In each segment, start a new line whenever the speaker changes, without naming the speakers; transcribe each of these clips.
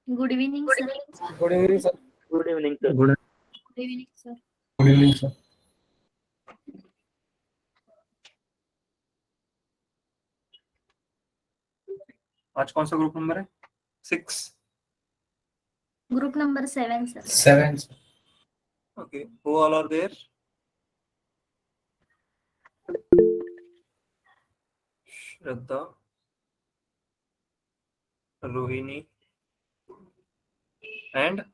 Good evening, sir.
Good evening, sir.
Good evening, sir.
Good
Good evening, sir.
evening, sir. आज कौन सा group number है? 6.
Group number 7, sir.
7. Okay. Who all are there? Shraddha, Rohini, and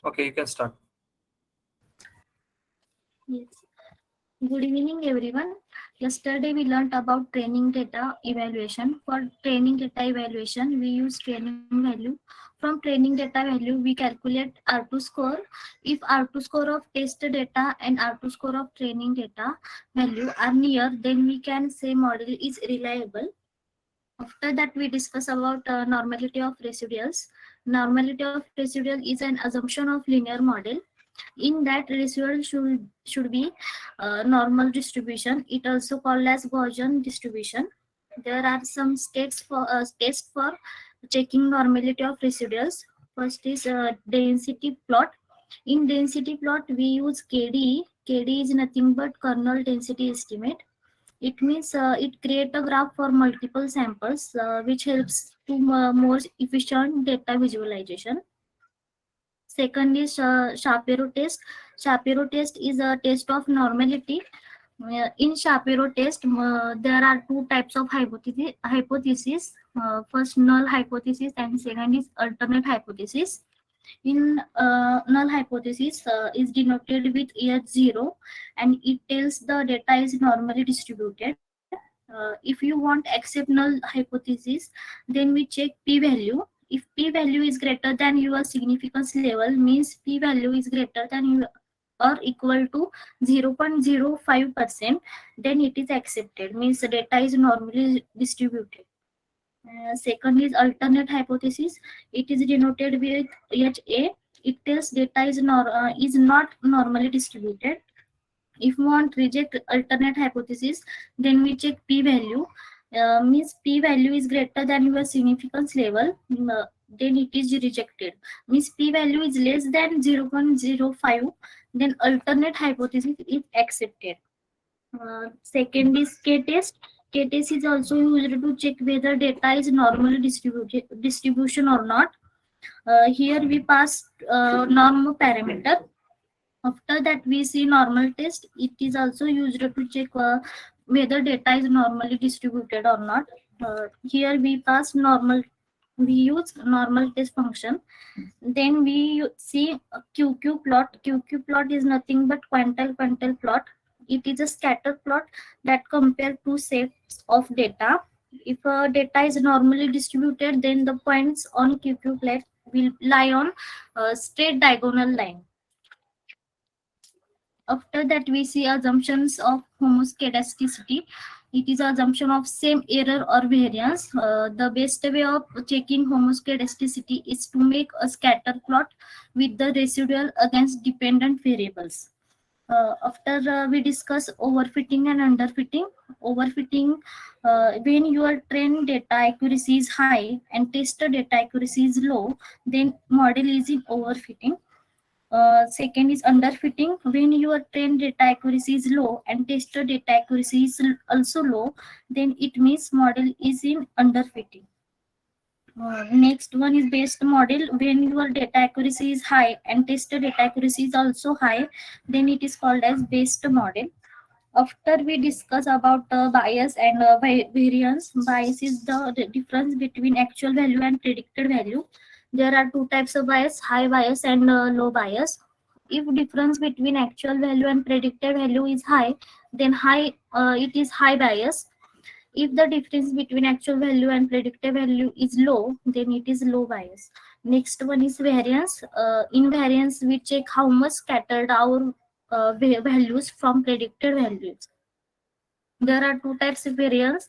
okay, you can start.
Yes. Good evening, everyone. Yesterday we learned about training data evaluation. For training data evaluation, we use training value. From training data value, we calculate R2 score. If R2 score of test data and R2 score of training data value are near, then we can say model is reliable. After that, we discuss about normality of residuals. Normality of residual is an assumption of linear model. In that, residual should be normal distribution. It also called as Gaussian distribution. There are some tests for checking normality of residuals. First is density plot. In density plot, we use KD. KD is nothing but kernel density estimate. It means it create a graph for multiple samples, which helps to more efficient data visualization. Second is Shapiro test. Shapiro test is a test of normality. In Shapiro test, there are two types of hypothesis. First, null hypothesis, and second is alternate hypothesis. In null hypothesis is denoted with H0, and it tells the data is normally distributed. If you want accept null hypothesis, then we check p-value. If p-value is greater than your significance level, means p-value is greater than or equal to 0.05%, then it is accepted, means the data is normally distributed. Second is alternate hypothesis. It is denoted with HA. It tells data is not normally distributed. If we want reject alternate hypothesis, then we check p-value. Means p-value is greater than your significance level, then it is rejected. Means p-value is less than 0.05, then alternate hypothesis is accepted. Second is k-test. K-test is also used to check whether data is normally distribution or not. Here we pass norm parameter. After that, we see normal test. It is also used to check whether data is normally distributed or not. Here we pass normal. We use normal test function. Then we see a QQ plot. QQ plot is nothing but quantile plot. It is a scatter plot that compare two sets of data. If data is normally distributed, then the points on QQ plot will lie on a straight diagonal line. After that, we see assumptions of homoscedasticity. It is assumption of same error or variance. The best way of checking homoscedasticity is to make a scatter plot with the residual against dependent variables. After we discuss overfitting and underfitting. Overfitting, when your trained data accuracy is high and tested data accuracy is low, then model is in overfitting. Second is underfitting. When your trained data accuracy is low and tested data accuracy is also low, then it means model is in underfitting. Next one is based model. When your data accuracy is high and tested data accuracy is also high, then it is called as based model. After we discuss about bias and variance. Bias is the difference between actual value and predicted value. There are two types of bias, high bias and low bias. If difference between actual value and predicted value is high, then it is high bias. If the difference between actual value and predicted value is low, then it is low bias. Next one is variance. In variance, we check how much scattered our values from predicted values. There are two types of variance,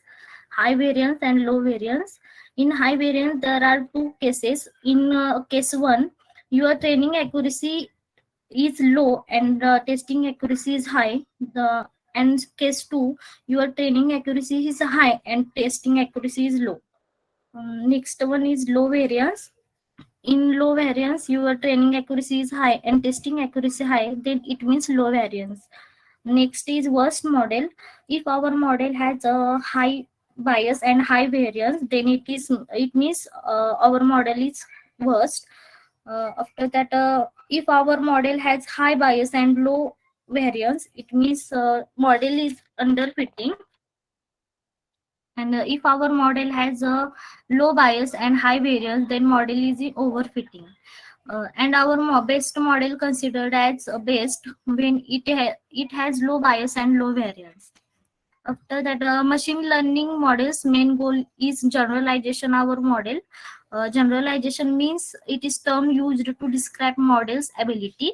high variance and low variance. In high variance, there are two cases. In case 1, your training accuracy is low and testing accuracy is high. And case 2, your training accuracy is high and testing accuracy is low. Next one is low variance. In low variance, your training accuracy is high and testing accuracy high, then it means low variance. Next is worst model. If our model has a high bias and high variance, then it means our model is worst. After that, if our model has high bias and low variance, it means model is underfitting. And if our model has a low bias and high variance, then model is overfitting. And our best model considered as best when it has low bias and low variance. After that, machine learning models main goal is generalization our model. Generalization means it is term used to describe models ability.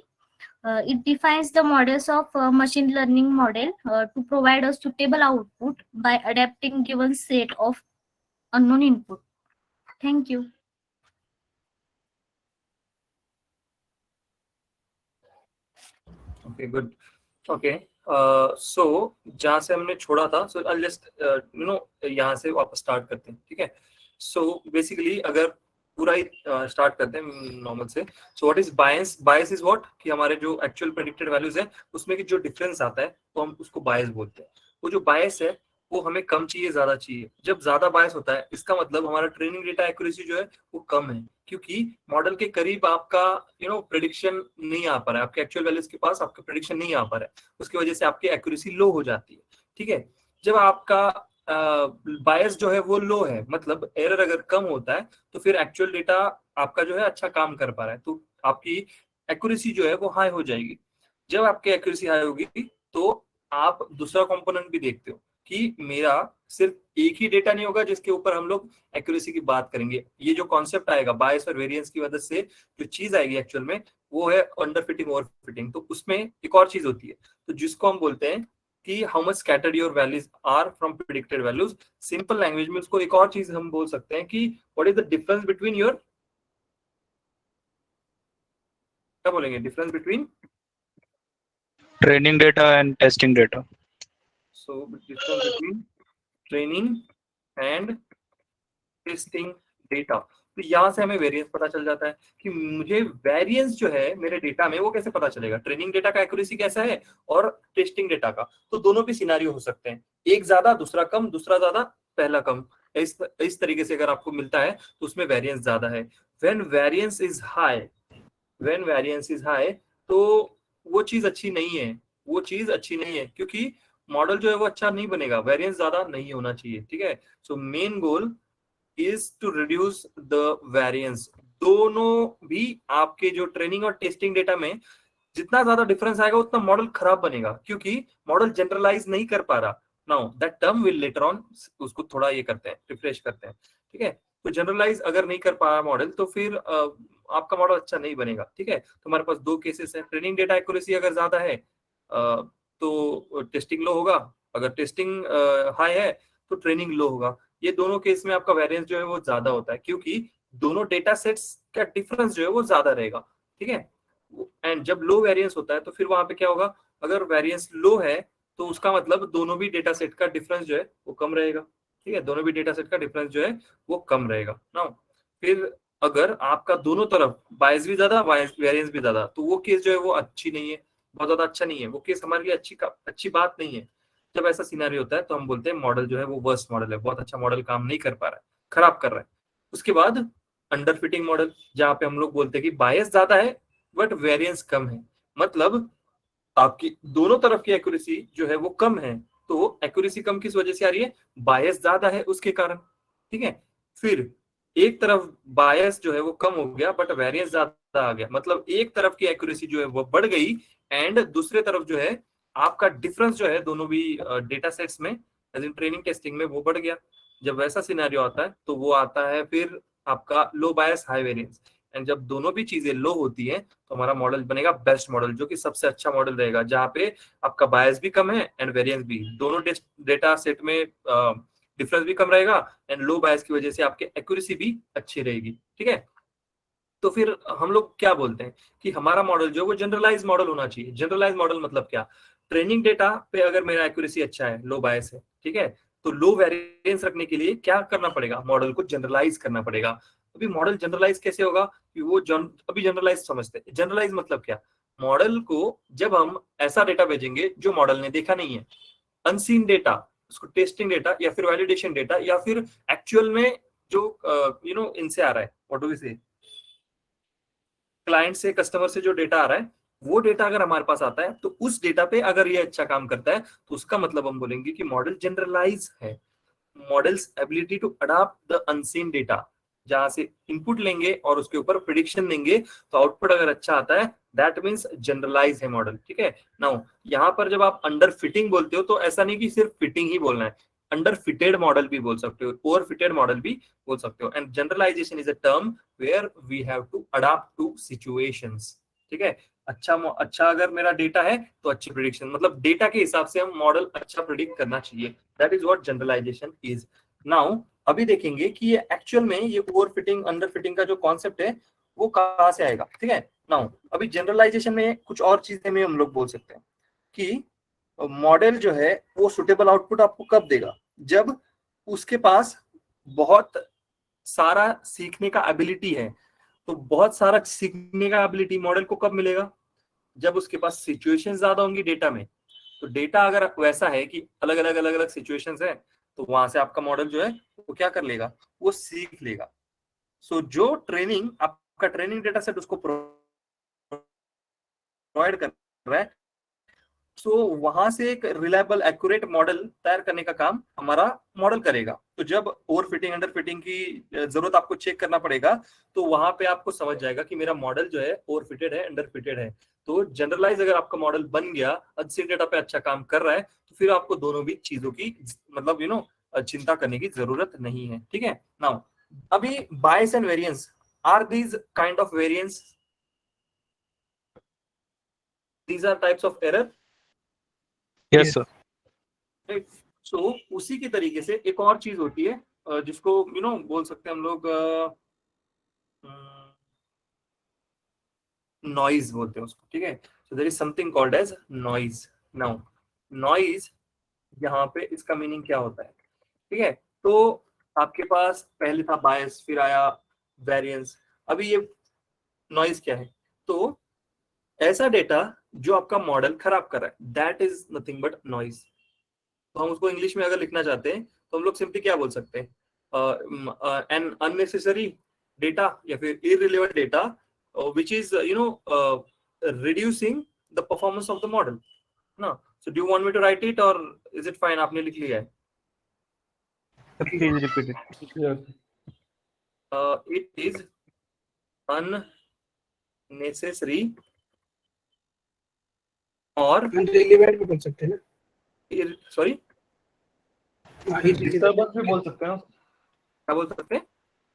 It defines the models of machine learning model to provide a suitable output by adapting given set of unknown input. Thank you.
Okay, good. Okay, so जहाँ से हमने छोड़ा था, so I'll just यहाँ से वापस start करते हैं, ठीक है? So basically अगर पूरा ही स्टार्ट करते हैं नॉर्मल से, so what is bias? Bias is what? कि हमारे जो एक्चुअल प्रेडिक्टेड वैल्यूज है उसमें की जो डिफरेंस आता है तो हम उसको बायस बोलते हैं. वो जो बायस है वो हमें कम चाहिए, ज्यादा चाहिए. जब ज्यादा बायस होता है इसका मतलब हमारा ट्रेनिंग डेटा एक्यूरेसी जो है वो कम है, क्योंकि मॉडल के करीब आपका प्रेडिक्शन नहीं आ पा रहा है, आपके एक्चुअल वैल्यूज के पास आपका प्रेडिक्शन नहीं आ पा रहा है, उसकी वजह से आपकी एक्यूरेसी लो हो जाती है. ठीक है, जब आपका बायस जो है वो लो है, मतलब एरर अगर कम होता है तो फिर एक्चुअल डेटा आपका जो है अच्छा काम कर पा रहा है, तो आपकी एक्यूरेसी जो है वो हाई हो जाएगी. जब आपकी एक्यूरेसी हाई होगी तो आप दूसरा कंपोनेंट भी देखते हो कि मेरा सिर्फ एक ही डेटा नहीं होगा जिसके ऊपर हम लोग एक्यूरेसी की बात करेंगे. ये जो कॉन्सेप्ट आएगा बायस और वेरिएंस की वजह से जो चीज आएगी एक्चुअल में वो है अंडर फिटिंग, ओवर फिटिंग. तो उसमें एक और चीज होती है तो जिसको हम बोलते हैं कि how much scattered your values are from predicted values. Simple language में उसको एक और चीज हम बोल सकते हैं कि what is the difference between your, क्या बोलेंगे, difference between
training data and testing data.
So difference between training and testing data. तो यहाँ से हमें वेरिएंस पता चल जाता है कि मुझे वेरिएंस जो है मेरे डेटा में वो कैसे पता चलेगा. ट्रेनिंग डेटा का एक्यूरेसी कैसा है और टेस्टिंग डेटा का, तो दोनों भी सिनेरियो हो सकते हैं, एक ज्यादा दूसरा कम, दूसरा ज्यादा पहला कम. इस तरीके से अगर आपको मिलता है तो उसमें वेरिएंस ज्यादा है. When variance is high, when variance is high तो वो चीज अच्छी नहीं है, वो चीज अच्छी नहीं है, क्योंकि मॉडल जो है वो अच्छा नहीं बनेगा, वेरिएंस ज्यादा नहीं होना चाहिए. ठीक है, so main goal is to reduce the variance. दोनों भी आपके जो ट्रेनिंग और टेस्टिंग डेटा में जितना ज्यादा डिफरेंस आएगा उतना मॉडल खराब बनेगा, क्योंकि मॉडल जनरलाइज नहीं कर पा रहा. Now that term will later on, उसको थोड़ा ये करते हैं, रिफ्रेश करते हैं. ठीक है, तो जनरलाइज अगर नहीं कर पा रहा मॉडल तो फिर आपका मॉडल अच्छा नहीं बनेगा. ठीक है, तो हमारे पास दो केसेस है. ट्रेनिंग डेटा एक्यूरेसी अगर ज्यादा है तो टेस्टिंग लो होगा, अगर टेस्टिंग हाई है तो ट्रेनिंग लो होगा. ये दोनों केस में आपका वेरिएंस जो है वो ज्यादा होता है, क्योंकि दोनों डेटा सेट्स का डिफरेंस जो है वो ज्यादा रहेगा. ठीक है, एंड जब लो वेरिएंस होता है तो फिर वहां पे क्या होगा, अगर वेरिएंस लो है तो उसका मतलब दोनों भी डेटा सेट का डिफरेंस जो है वो कम रहेगा. ठीक है, दोनों भी डेटा सेट का डिफरेंस जो है वो कम रहेगा ना. फिर अगर आपका दोनों तरफ बायस भी ज्यादा वेरिएंस भी ज्यादा, तो वो केस जो है वो अच्छी नहीं है, बहुत ज्यादा अच्छा नहीं है, वो केस हमारे लिए अच्छी बात नहीं है. जब ऐसा सिनेरियो होता है तो हम बोलते हैं मॉडल जो है वो वर्स्ट मॉडल है, बहुत अच्छा मॉडल काम नहीं कर पा रहा है, खराब कर रहा है. उसके बाद अंडर फिटिंग मॉडल, जहाँ पे हम लोग बोलते हैं कि बायस ज्यादा है बट वेरिएंस कम है, मतलब आपकी दोनों तरफ की एक्यूरेसी जो है वो कम है. तो एक्यूरेसी कम किस वजह से आ रही है, बायस ज्यादा है उसके कारण. ठीक है, फिर एक तरफ बायस जो है वो कम हो गया बट वेरिएंस ज्यादा आ गया, मतलब एक तरफ की एक्यूरेसी जो है वो बढ़ गई एंड दूसरे तरफ जो है आपका डिफरेंस जो है दोनों भी डेटा सेट्स में एज इन ट्रेनिंग टेस्टिंग में वो बढ़ गया. जब वैसा सिनेरियो आता है तो वो आता है फिर आपका लो बायस हाई वेरिएंस. एंड जब दोनों भी चीजें लो होती है तो हमारा मॉडल बनेगा बेस्ट मॉडल, जो कि सबसे अच्छा मॉडल रहेगा, जहाँ पे आपका बायस भी कम है एंड वेरिएंस भी, दोनों डेटा सेट में डिफरेंस भी कम रहेगा एंड लो बायस की वजह से आपकी एक्यूरेसी भी अच्छी रहेगी. ठीक है, तो फिर हम लोग क्या बोलते हैं कि हमारा मॉडल जो वो जनरलाइज मॉडल होना चाहिए. जनरलाइज मॉडल मतलब क्या, ट्रेनिंग डेटा पे अगर मेरा एक्यूरेसी अच्छा है, लो बायस है, ठीक है, तो लो वेरिएंस रखने के लिए क्या करना पड़ेगा, मॉडल को जनरलाइज करना पड़ेगा। अभी मॉडल जनरलाइज कैसे होगा कि वो अभी जनरलाइज समझते हैं। जनरलाइज मतलब क्या, मॉडल को जब हम ऐसा डेटा भेजेंगे जो मॉडल ने देखा नहीं है, अनसीन डेटा, उसको टेस्टिंग डेटा या फिर वैलिडेशन डेटा या फिर एक्चुअल में जो इनसे आ रहा है, व्हाट डू वी से, क्लाइंट से, कस्टमर से जो डेटा आ रहा है, वो डेटा अगर हमारे पास आता है तो उस डेटा पे अगर ये अच्छा काम करता है तो उसका मतलब हम बोलेंगे कि मॉडल जनरलाइज है। Model's ability to adopt the unseen data, जहां से इनपुट लेंगे और उसके ऊपर प्रिडिक्शन देंगे तो आउटपुट अगर अच्छा आता है, दैट मींस जनरलाइज है मॉडल। ठीक है, नाउ यहाँ पर जब आप अंडर फिटिंग बोलते हो तो ऐसा नहीं कि सिर्फ फिटिंग ही बोलना है, अंडर फिटेड मॉडल भी बोल सकते हो, ओवर फिटेड मॉडल भी बोल सकते हो। And generalization is a term where we have to adopt to situations. ठीक है, अच्छा अगर मेरा डेटा है तो अच्छी प्रिडिक्शन, मतलब डेटा के हिसाब से हम मॉडल अच्छा प्रिडिक्ट करना चाहिए। That is what generalization is. Now अभी देखेंगे कि ये एक्चुअल में ये ओवर फिटिंग अंडर फिटिंग का जो कॉन्सेप्ट है वो कहां से आएगा। ठीक है, नाउ अभी जनरलाइजेशन में कुछ और चीजें में हम लोग बोल सकते हैं कि मॉडल जो है वो सुटेबल आउटपुट आपको कब देगा, जब उसके पास बहुत सारा सीखने का एबिलिटी है। तो बहुत सारा सीखने का एबिलिटी मॉडल को कब मिलेगा, जब उसके पास सिचुएशन ज्यादा होंगी डेटा में। तो डेटा अगर वैसा है कि अलग अलग सिचुएशंस है, तो वहां से आपका मॉडल जो है वो क्या कर लेगा, वो सीख लेगा। सो जो ट्रेनिंग आपका ट्रेनिंग डेटा सेट उसको प्रोवाइड कर रहा है, सो वहां से एक रिलायबल एक्यूरेट मॉडल तैयार करने का काम हमारा मॉडल करेगा। तो जब ओवर फिटिंग अंडर फिटिंग की जरूरत आपको चेक करना पड़ेगा, तो वहां पे आपको समझ जाएगा कि मेरा मॉडल जो है ओवर फिटेड है, अंडर फिटेड है। तो जनरलाइज अगर आपका मॉडल बन गया, अनसीन डेटा पे अच्छा काम कर रहा है, तो फिर आपको दोनों भी चीजों की मतलब चिंता करने की जरूरत नहीं है। ठीक है, नाउ अभी bias and variance, are these kind of variance, these are types of error.
Yes, sir.
So उसी की तरीके से एक और चीज होती है जिसको बोल सकते हैं हम लोग, नॉइज बोलते हैं उसको। ठीक है, so there is something called as noise. Now noise, यहाँ पे इसका मीनिंग क्या होता है। ठीक है, तो आपके पास पहले था बायस, फिर आया वेरिएंस, अभी ये नॉइज क्या है, तो ऐसा डेटा जो आपका मॉडल खराब कर रहा है, that is nothing but noise. तो हम उसको इंग्लिश में अगर लिखना चाहते हैं तो हम लोग सिंपली क्या बोल सकते हैं, एन अननेसेसरी डेटा या फिर irrelevant data which is reducing the performance of the model ना। So do you want me to write it और इज इट फाइन, आपने लिख लिया है?
Please repeat it.
It is unnecessary और
अनरिलेवेंट भी बोल सकते हैं ना,
सॉरी,
डिस्टर्बेंस भी बोल सकते हैं,
क्या बोल सकते हैं,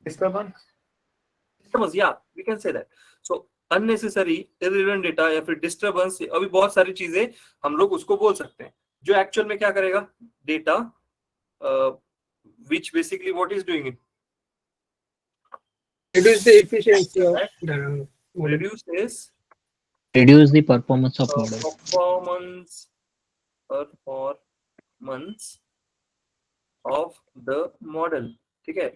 डिस्टर्बेंस।
समझ, या we can say that. So unnecessary irrelevant data या फिर डिस्टर्बेंस, अभी बहुत सारी चीजें हम लोग उसको बोल सकते हैं जो एक्चुअल में क्या करेगा, data which basically what is doing it,
reduce the efficiency of the model.
reduces
the performance of model.
performance of the model। ठीक है,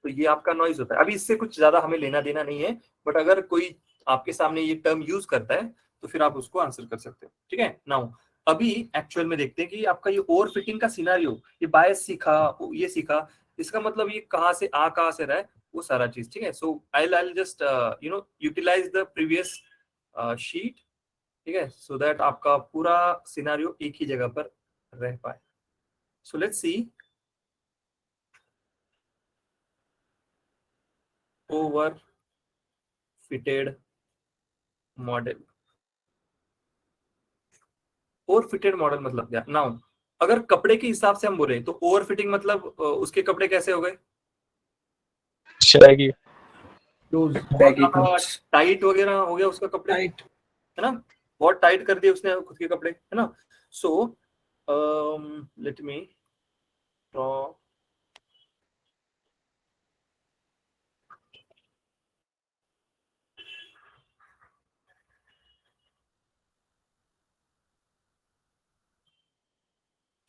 तो ये आपका नॉइज होता है। अभी इससे कुछ ज्यादा हमें लेना देना नहीं है, बट अगर कोई आपके सामने ये टर्म यूज करता है तो फिर आप उसको आंसर कर सकते हो। ठीक है, नाउ अभी एक्चुअल में देखते हैं कि आपका ये ओवर फिटिंग का सिनारियो, ये बायस सीखा, ये सीखा, इसका मतलब ये कहाँ से रहा है, वो सारा चीज। ठीक है, so I just utilize the previous sheet. ठीक है, सो दैट आपका पूरा सिनारियो एक ही जगह पर रह पाए। So let's see over fitted model. Over fitted model मतलब क्या, नाउ अगर कपड़े के हिसाब से हम बोले तो ओवर फिटिंग मतलब उसके कपड़े कैसे हो गए,
Shaggy.
टाइट वगैरह हो गया उसका कपड़े,
Right.
है ना, बहुत टाइट कर दिए उसने खुद के कपड़े, है ना। सो लेट मी ड्रॉ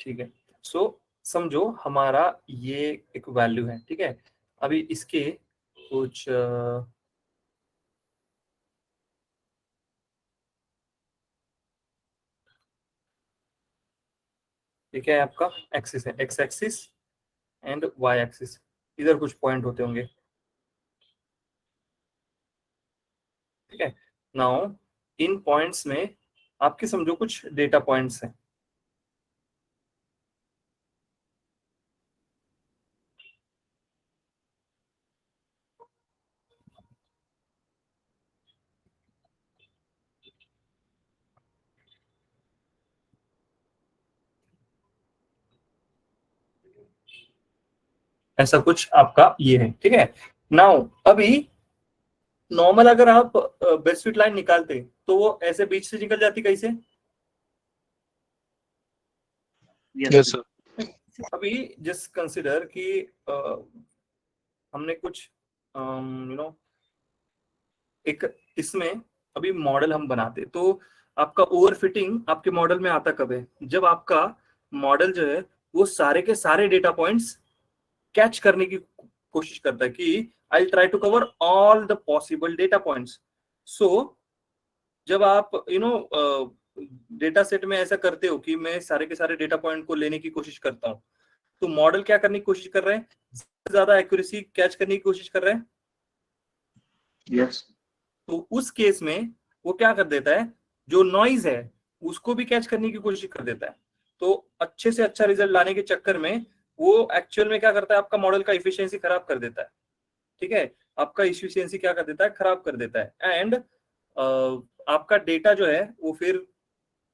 ठीक है, सो समझो हमारा ये एक वैल्यू है, ठीक है। अभी इसके कुछ ये क्या है आपका एक्सिस है, X axis and Y axis, इधर कुछ पॉइंट होते होंगे, ठीक है। नाउ इन पॉइंट्स में आपके समझो कुछ डेटा पॉइंट्स हैं, ऐसा कुछ आपका ये है, ठीक है। नाउ अभी नॉर्मल अगर आप बेस्ट फिट लाइन निकालते तो वो ऐसे बीच से निकल जाती कैसे?
Yes sir.
अभी जस्ट कंसिडर कि हमने कुछ यू नो एक इसमें अभी मॉडल हम बनाते तो आपका ओवरफिटिंग आपके मॉडल में आता कब है? जब आपका मॉडल जो है वो सारे के सारे डेटा पॉइंट्स कैच करने की कोशिश करता है कि I try to cover all the possible data points. So जब आप डेटा सेट में ऐसा करते हो कि मैं सारे के सारे डेटा पॉइंट को लेने की कोशिश करता हूँ, तो मॉडल क्या करने की कोशिश कर रहे हैं? ज्यादा एक्यूरेसी कैच करने की कोशिश कर रहे हैं।
यस
तो उस केस में वो क्या कर देता है, जो नॉइज है उसको भी कैच करने की कोशिश कर देता है। तो अच्छे से अच्छा रिजल्ट लाने के चक्कर में वो एक्चुअल में क्या करता है, आपका मॉडल का इफिशियंसी खराब कर देता है, ठीक है। आपका इफिशियंसी क्या कर देता है, खराब कर देता है। एंड आपका डेटा जो है वो फिर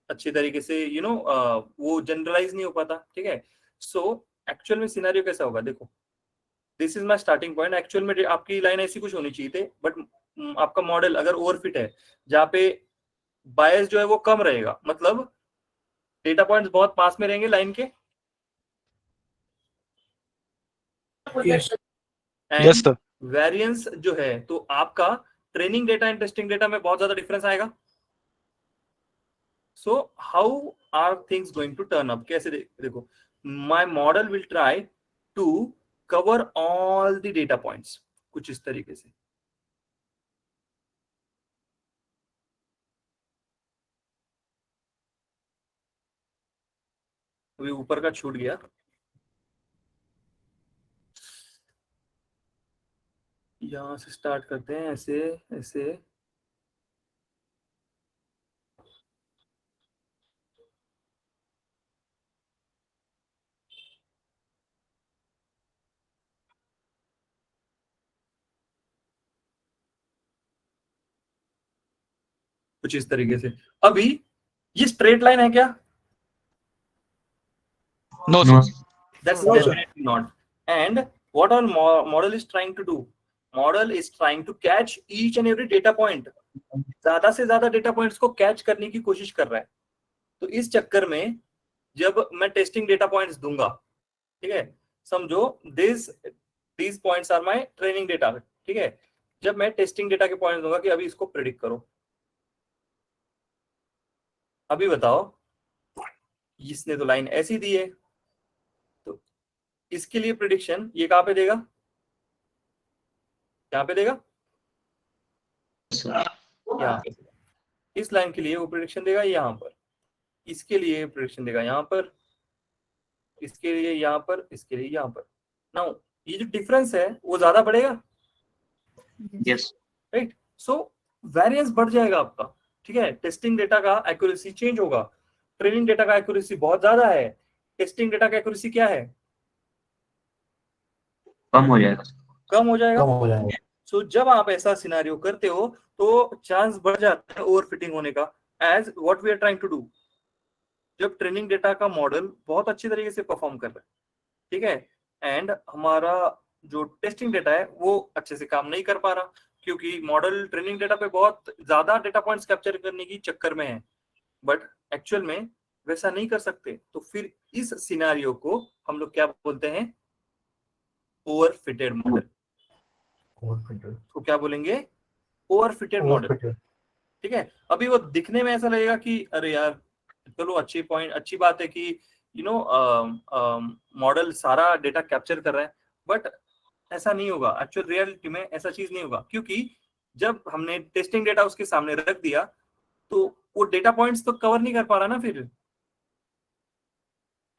अच्छे तरीके से वो जनरलाइज नहीं हो पाता, ठीक है। सो एक्चुअल में सिनेरियो कैसा होगा, देखो this is my starting point. Actual में आपकी लाइन ऐसी कुछ होनी चाहिए थे, बट आपका मॉडल अगर ओवरफिट है जहाँ पे बायस जो है वो कम रहेगा, मतलब डेटा पॉइंट्स बहुत पास में रहेंगे लाइन के,
यस
यस सर।
वेरिएंस जो है तो आपका training data and testing data में बहुत ज्यादा डिफरेंस आएगा। So how are things going to turn up, कैसे देखो my model will try to cover all the data points, कुछ इस तरीके से। अभी ऊपर का छूट गया, यहां से स्टार्ट करते हैं, ऐसे ऐसे कुछ इस तरीके से। अभी ये स्ट्रेट लाइन है क्या?
No
no
sir.
That's
No, sir.
definitely not. And what our model is trying to do? Model is trying to catch each and every data point. ज्यादा से ज्यादा डेटा पॉइंट्स को कैच करने की कोशिश कर रहा है। तो इस चक्कर में जब मैं टेस्टिंग डेटा पॉइंट्स दूंगा, ठीक है, समझो these points are my training data, ठीक है। जब मैं टेस्टिंग डेटा के पॉइंट्स दूंगा कि अभी इसको प्रेडिक्ट करो, अभी बताओ इसने तो लाइन ऐसी दी है, तो इसके लिए प्रिडिक्शन ये कहां पे देगा, यहाँ पे देगा, यहाँ पे देगा। इस लाइन के लिए वो प्रिडिक्शन देगा यहाँ पर, इसके लिए प्रिडिक्शन देगा यहाँ पर, इसके लिए यहाँ पर, इसके लिए यहाँ पर। नाउ ये जो डिफरेंस है वो ज्यादा बढ़ेगा,
यस
राइट। सो वेरिएंस बढ़ जाएगा आपका, ठीक है। टेस्टिंग डेटा का एक्यूरेसी चेंज होगा, ट्रेनिंग डेटा का एक्यूरेसी बहुत ज्यादा है, टेस्टिंग डेटा का एक्यूरेसी क्या है,
कम हो जाएगा
कम हो जाएगा।
कम हो जाएगा।
सो जब आप ऐसा सिनेरियो करते हो तो चांस बढ़ जाता है ओवरफिटिंग होने का, as what we are trying to do. जब ट्रेनिंग डेटा का मॉडल बहुत अच्छी तरीके से परफॉर्म कर रहा है, ठीक है, एंड हमारा जो टेस्टिंग डेटा है वो अच्छे से काम नहीं कर पा रहा, क्योंकि मॉडल ट्रेनिंग डेटा पे बहुत ज्यादा डेटा पॉइंट्स कैप्चर करने की चक्कर में है, बट एक्चुअल में वैसा नहीं कर सकते। तो फिर इस सिनेरियो को हम लोग क्या बोलते हैं, ओवरफिटेड मॉडल। तो क्या बोलेंगे, ओवरफिटेड मॉडल, ठीक है। अभी वो दिखने में ऐसा लगेगा कि अरे यार चलो अच्छी बात है कि मॉडल सारा डेटा कैप्चर कर रहा है, बट ऐसा नहीं होगा। एक्चुअल रियलिटी में ऐसा चीज नहीं होगा, क्योंकि जब हमने टेस्टिंग डेटा उसके सामने रख दिया तो वो डेटा पॉइंट्स तो कवर नहीं कर पा रहा ना। फिर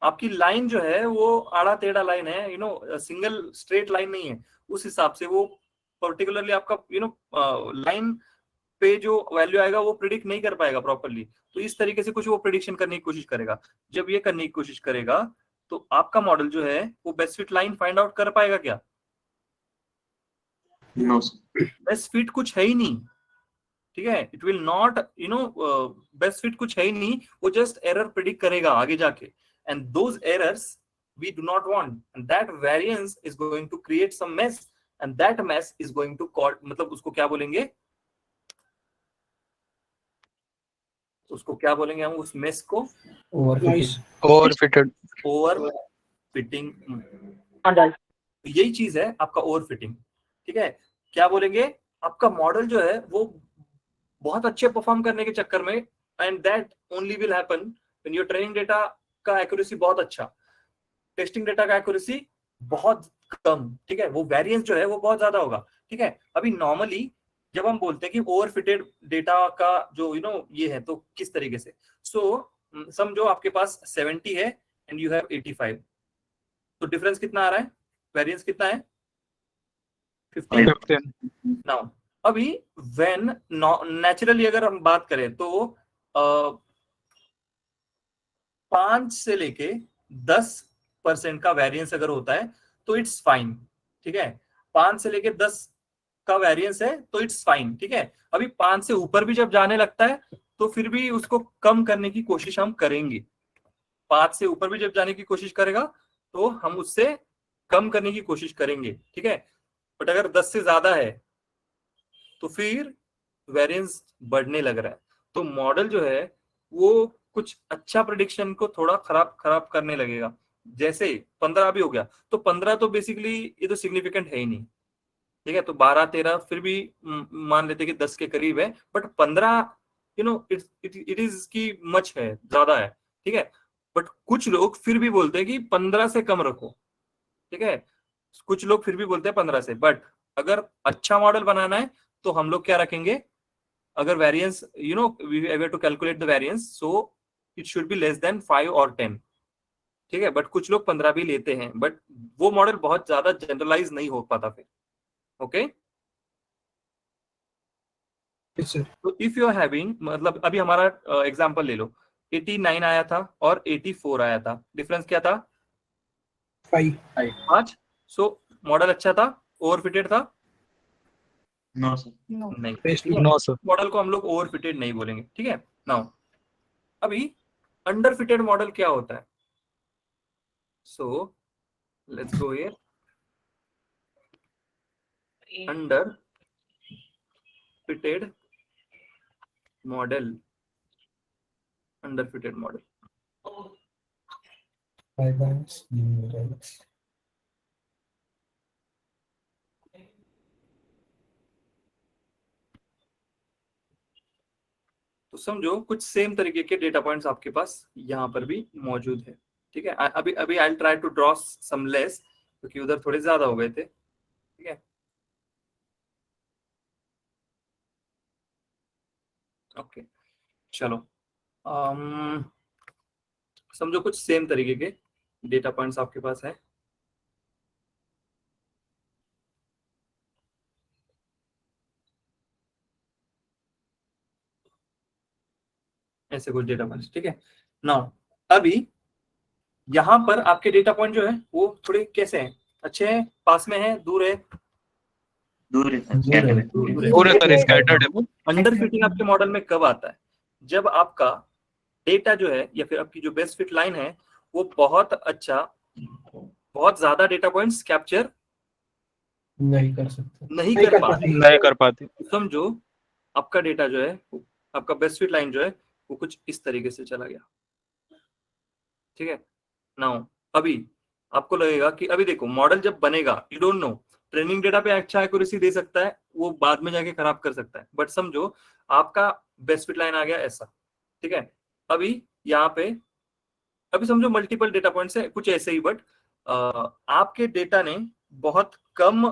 आपकी लाइन जो है वो आड़ा टेढ़ा लाइन है, सिंगल स्ट्रेट लाइन नहीं है। उस हिसाब से वो पर्टिकुलरली आपका लाइन पे जो वैल्यू आएगा वो प्रिडिक्ट नहीं कर पाएगा प्रॉपरली। तो इस तरीके से कुछ वो प्रिडिक्शन करने की कोशिश करेगा। जब ये करने की कोशिश करेगा तो आपका मॉडल जो है वो best fit line find out कर पाएगा क्या?
No sir.
बेस्ट फिट कुछ है ही नहीं, ठीक है। It will not best fit कुछ है ही नहीं, वो जस्ट एरर प्रिडिक्ट करेगा आगे जाके, and those errors we do not want, and that variance is going to create some mess, and that mess is going to call, मतलब उसको क्या बोलेंगे, उसको क्या बोलेंगे हम उस मेस को?
ओवरफिटेड।
Over fitting. यही चीज है आपका ओवर फिटिंग, ठीक है। क्या बोलेंगे, आपका मॉडल जो है वो बहुत अच्छे परफॉर्म करने के चक्कर में, and that only will happen when your training data का एक्यूरेसी बहुत अच्छा, टेस्टिंग डेटा का एक्यूरेसी बहुत कम, ठीक है। वो वेरिएंस जो है वो बहुत ज्यादा होगा, ठीक है। अभी नॉर्मली जब हम बोलते हैं कि ओवर फिटेड डेटा का जो ये है, तो किस तरीके से, समझो आपके पास 70 है एंड यू हैव 85, तो डिफरेंस कितना आ रहा है, वेरिएंस कितना है, 15।
15।
नाउ अभी व्हेन नेचुरली अगर हम बात करें तो 5 से लेके 10% का वेरिएंस अगर होता है तो इट्स फाइन, ठीक है। 5 से लेके 10 का वेरिएंस है तो इट्स फाइन, ठीक है। अभी 5 से ऊपर भी जब जाने लगता है तो फिर भी उसको कम करने की कोशिश हम करेंगे। 5 से ऊपर भी जब जाने की कोशिश करेगा तो हम उससे कम करने की कोशिश करेंगे, ठीक है। बट अगर 10 से ज्यादा है तो फिर वेरिएंस बढ़ने लग रहा है, तो मॉडल जो है वो कुछ अच्छा प्रेडिक्शन को थोड़ा खराब करने लगेगा। जैसे 15 भी हो गया तो 15 तो बेसिकली ये तो सिग्निफिकेंट है ही नहीं, ठीक है। तो 12-13 फिर भी मान लेते कि 10 के करीब है, बट 15 इट इज की मच है, ज्यादा है, ठीक है। बट कुछ लोग फिर भी बोलते हैं कि 15 से कम रखो, ठीक है। कुछ लोग फिर भी बोलते हैं 15 से, बट अगर अच्छा मॉडल बनाना है तो हम लोग क्या रखेंगे, अगर variance we have to calculate the variance, so it should be less than 5 और 10, ठीक है। बट कुछ लोग 15 भी लेते हैं, बट वो मॉडल बहुत ज्यादा जनरलाइज नहीं हो पाता फिर, ओके। तो इफ यू आर हैविंग, मतलब अभी हमारा एग्जांपल ले लो, 89 आया था और 84 आया था, डिफरेंस क्या था, 5। सो मॉडल अच्छा था, ओवरफिटेड था,
नो सर।
नहीं,
नो सर।
मॉडल को हम लोग ओवरफिटेड नहीं बोलेंगे, ठीक है। नाउ अभी अंडरफिटेड मॉडल क्या होता है, so let's go here, under fitted model, underfitted model. तो समझो कुछ सेम तरीके के डेटा पॉइंट्स आपके पास यहाँ पर भी मौजूद है, ठीक है। अभी अभी I try to draw some less, क्योंकि उधर थोड़े ज्यादा हो गए थे, ठीक है। ओके चलो, समझो कुछ सेम तरीके के डेटा पॉइंट्स आपके पास है, ऐसे कुछ डेटा पॉइंट्स, ठीक है। नाउ अभी यहाँ पर आपके डेटा पॉइंट जो है वो थोड़े कैसे हैं, अच्छे हैं, पास में है, दूर है,
दूर है सर, स्कैटर्ड है।
पूरे तरह स्कैटर्ड है वो।
अंडर फिटिंग आपके मॉडल में कब आता है, जब आपका डेटा जो है या फिर आपकी जो बेस्ट फिट लाइन है वो बहुत अच्छा, बहुत ज्यादा डेटा पॉइंट्स कैप्चर
नहीं कर सकते,
नहीं कर पाते।
नहीं कर पाती।
समझो आपका डेटा जो है, आपका बेस्ट फिट लाइन जो है वो कुछ इस तरीके से चला गया, ठीक है। नाउ अभी आपको लगेगा कि अभी देखो मॉडल जब बनेगा, you don't know, training data पे अच्छा एक्यूरेसी दे सकता है, वो बाद में जाके खराब कर सकता है, बट समझो आपका बेस्ट फिट लाइन आ गया ऐसा, ठीक है। अभी यहाँ पे अभी समझो मल्टीपल डेटा पॉइंट्स है कुछ ऐसे ही, बट आपके डेटा ने बहुत कम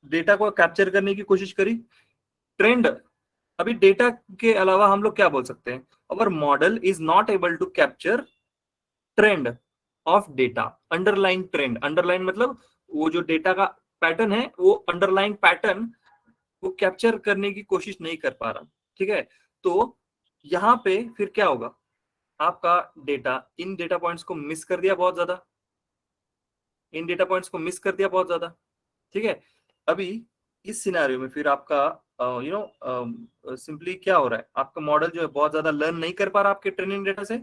डेटा को कैप्चर करने की कोशिश करी। ट्रेंड, अभी डेटा के अलावा हम लोग क्या बोल सकते हैं, our model is not able to capture trend of data, underline trend, underline मतलब वो जो डेटा का पैटर्न है वो अंडरलाइन पैटर्न वो कैप्चर करने की कोशिश नहीं कर पा रहा। ठीक है, तो यहाँ पे फिर क्या होगा, आपका डेटा इन डेटा पॉइंट्स को मिस कर दिया बहुत ज्यादा, इन डेटा पॉइंट्स को मिस कर दिया बहुत ज्यादा। ठीक है, अभी इस सिनेरियो में फिर आपका सिंपली क्या हो रहा है, आपका मॉडल जो है बहुत ज्यादा लर्न नहीं कर पा रहा आपके ट्रेनिंग डेटा से।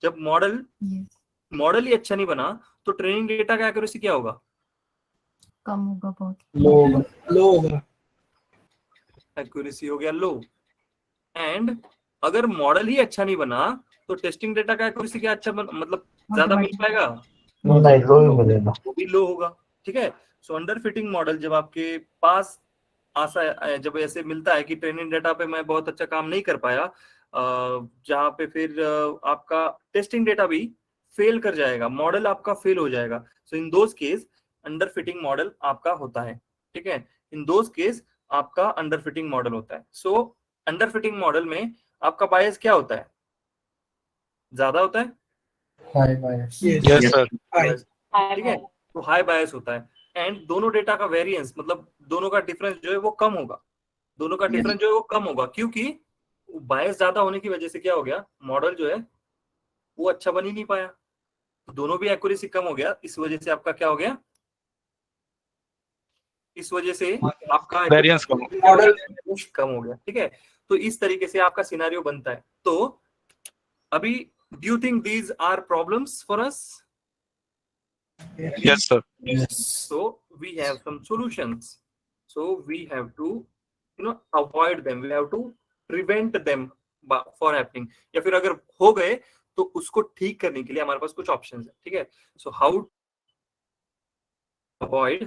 जब मॉडल ही अच्छा नहीं बना तो ट्रेनिंग डेटा का एक्यूरेसी क्या होगा,
कम होगा, बहुत
लो होगा।
एक्यूरेसी हो गया लो। एंड अगर मॉडल ही अच्छा नहीं बना तो टेस्टिंग डेटा का एक्यूरेसी क्या अच्छा मतलब ज्यादा मिल पाएगा,
नहीं, लो ही मिलेगा।
वो भी लो होगा। ठीक है, सो अंडर फिटिंग मॉडल जब आपके पास जब ऐसे मिलता है कि ट्रेनिंग डेटा पे मैं बहुत अच्छा काम नहीं कर पाया, जहाँ पे फिर आपका टेस्टिंग डेटा भी फेल कर जाएगा, मॉडल आपका फेल हो जाएगा। सो इन दोस केस अंडर फिटिंग मॉडल आपका होता है। ठीक है, इन दोस केस आपका अंडर फिटिंग मॉडल होता है। सो अंडर फिटिंग मॉडल में आपका बायस क्या होता है, ज्यादा होता है,
हाई बायस।
Yes sir.
ठीक है, तो हाई बायस होता है। एंड दोनों डेटा का वेरिएंस मतलब दोनों का डिफरेंस जो है वो कम होगा, दोनों का डिफरेंस जो है वो कम होगा, क्योंकि बायस ज्यादा होने की वजह से क्या हो गया, मॉडल जो है वो अच्छा बन ही नहीं पाया, दोनों भी एक्यूरेसी कम हो गया। इस वजह से आपका क्या हो गया, इस वजह से आपका
वेरिएंस कम
कम हो गया। ठीक है, तो इस तरीके से आपका सिनेरियो बनता है। तो अभी do you think these are problems for us?
Yes sir.
So we have some solutions. So we have to avoid them, we have to prevent them for happening, या फिर अगर हो गए तो उसको ठीक करने के लिए हमारे पास कुछ ऑप्शंस है। ठीक है, so how avoid